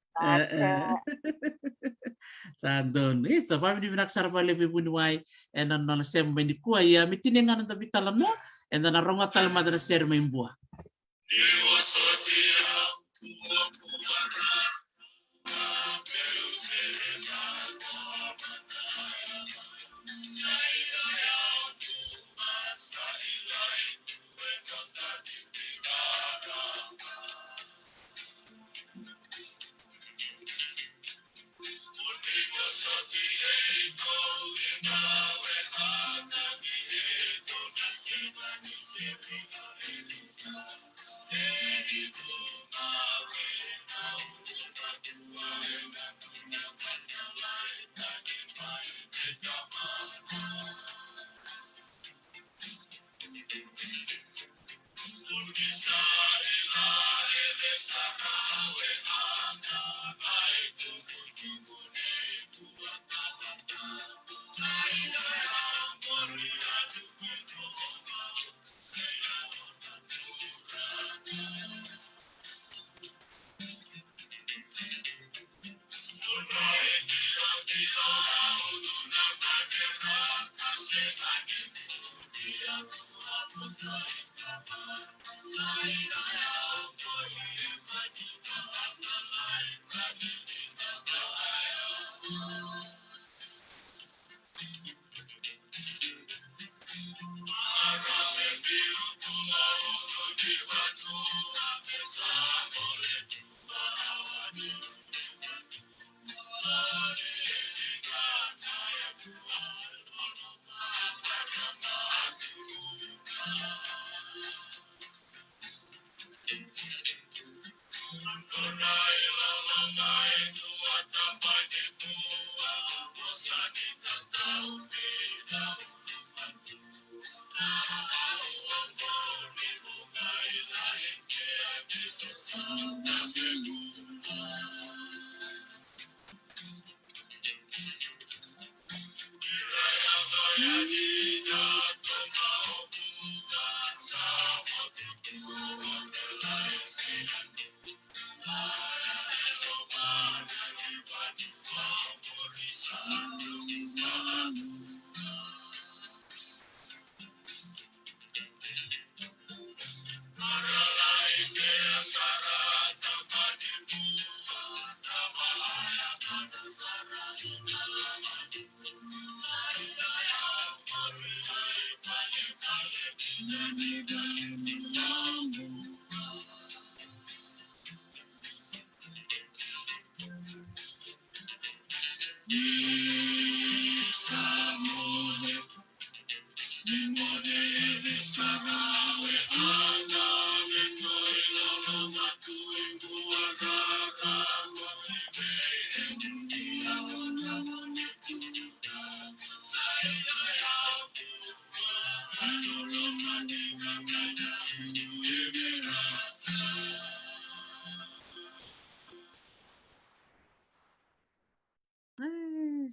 Sandon. Ito, pa di binaksarpa lebi bunuay and then na semba ni kuya ya mitinengan ng tabitalan mo and then naronga talma na ser may buwa.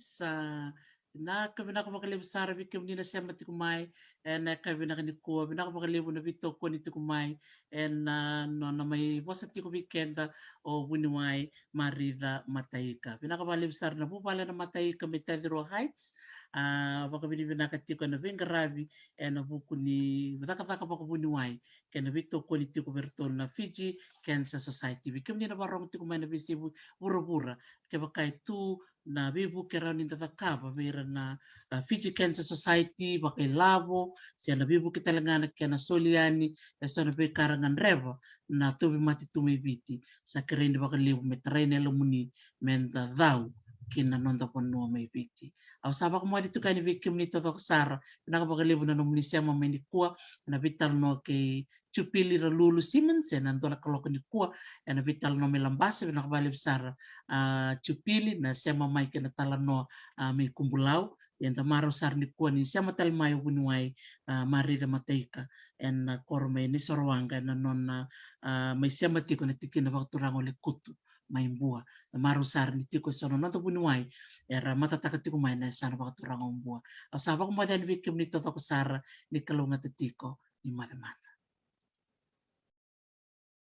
Sa na kavina ka makalibu sara vi kim nina sema tikumai en kavina ka nikua vina ka makalibu na vito ko ni tikumai en no na mai vosa tiku weekenda o winiwai marida mataika vina ka balibu sara na bupala na mataika metadiro heights baka vini vina ka tiku na vinga ravi en buku ni taka taka baka winiwai kena vito ko ni tiku bertol na Fiji Cancer Society vi kim nina barong tikumai na visi bura-bura ke bakai tu na bibu kera ni tatakapa vera na Fiji Cancer Society bakai lavo sia na bibu kita lengana kena soliani ya sana be karangan reva na tobi mati tumi biti sa kerende bakai lebu metrene lumuni menta dhau kina nonta ponua mai biti au saba ko mali tukani vikim ni totok sara na bakai lebu na nomuni sia mameni kuwa na vital no ke chupili ra lulu Siemens na ndola kaloko ni kuwa na vital no melambase na bali besar chupili na siama mai kena tala no me kumbulau yang tamaro sar ni kuwa ni siama tal mai wuniwai mari da mateika en korme ni sorwanga na non mai siama tiko na tikina waktu rango le kutu mai mbua tamaro sar ni tiko sono no to wuniwai era mata taka tiko mai na sana waktu rango mbua asaba ko madan vikim ni toto sar ni kalunga tiko ni mata mata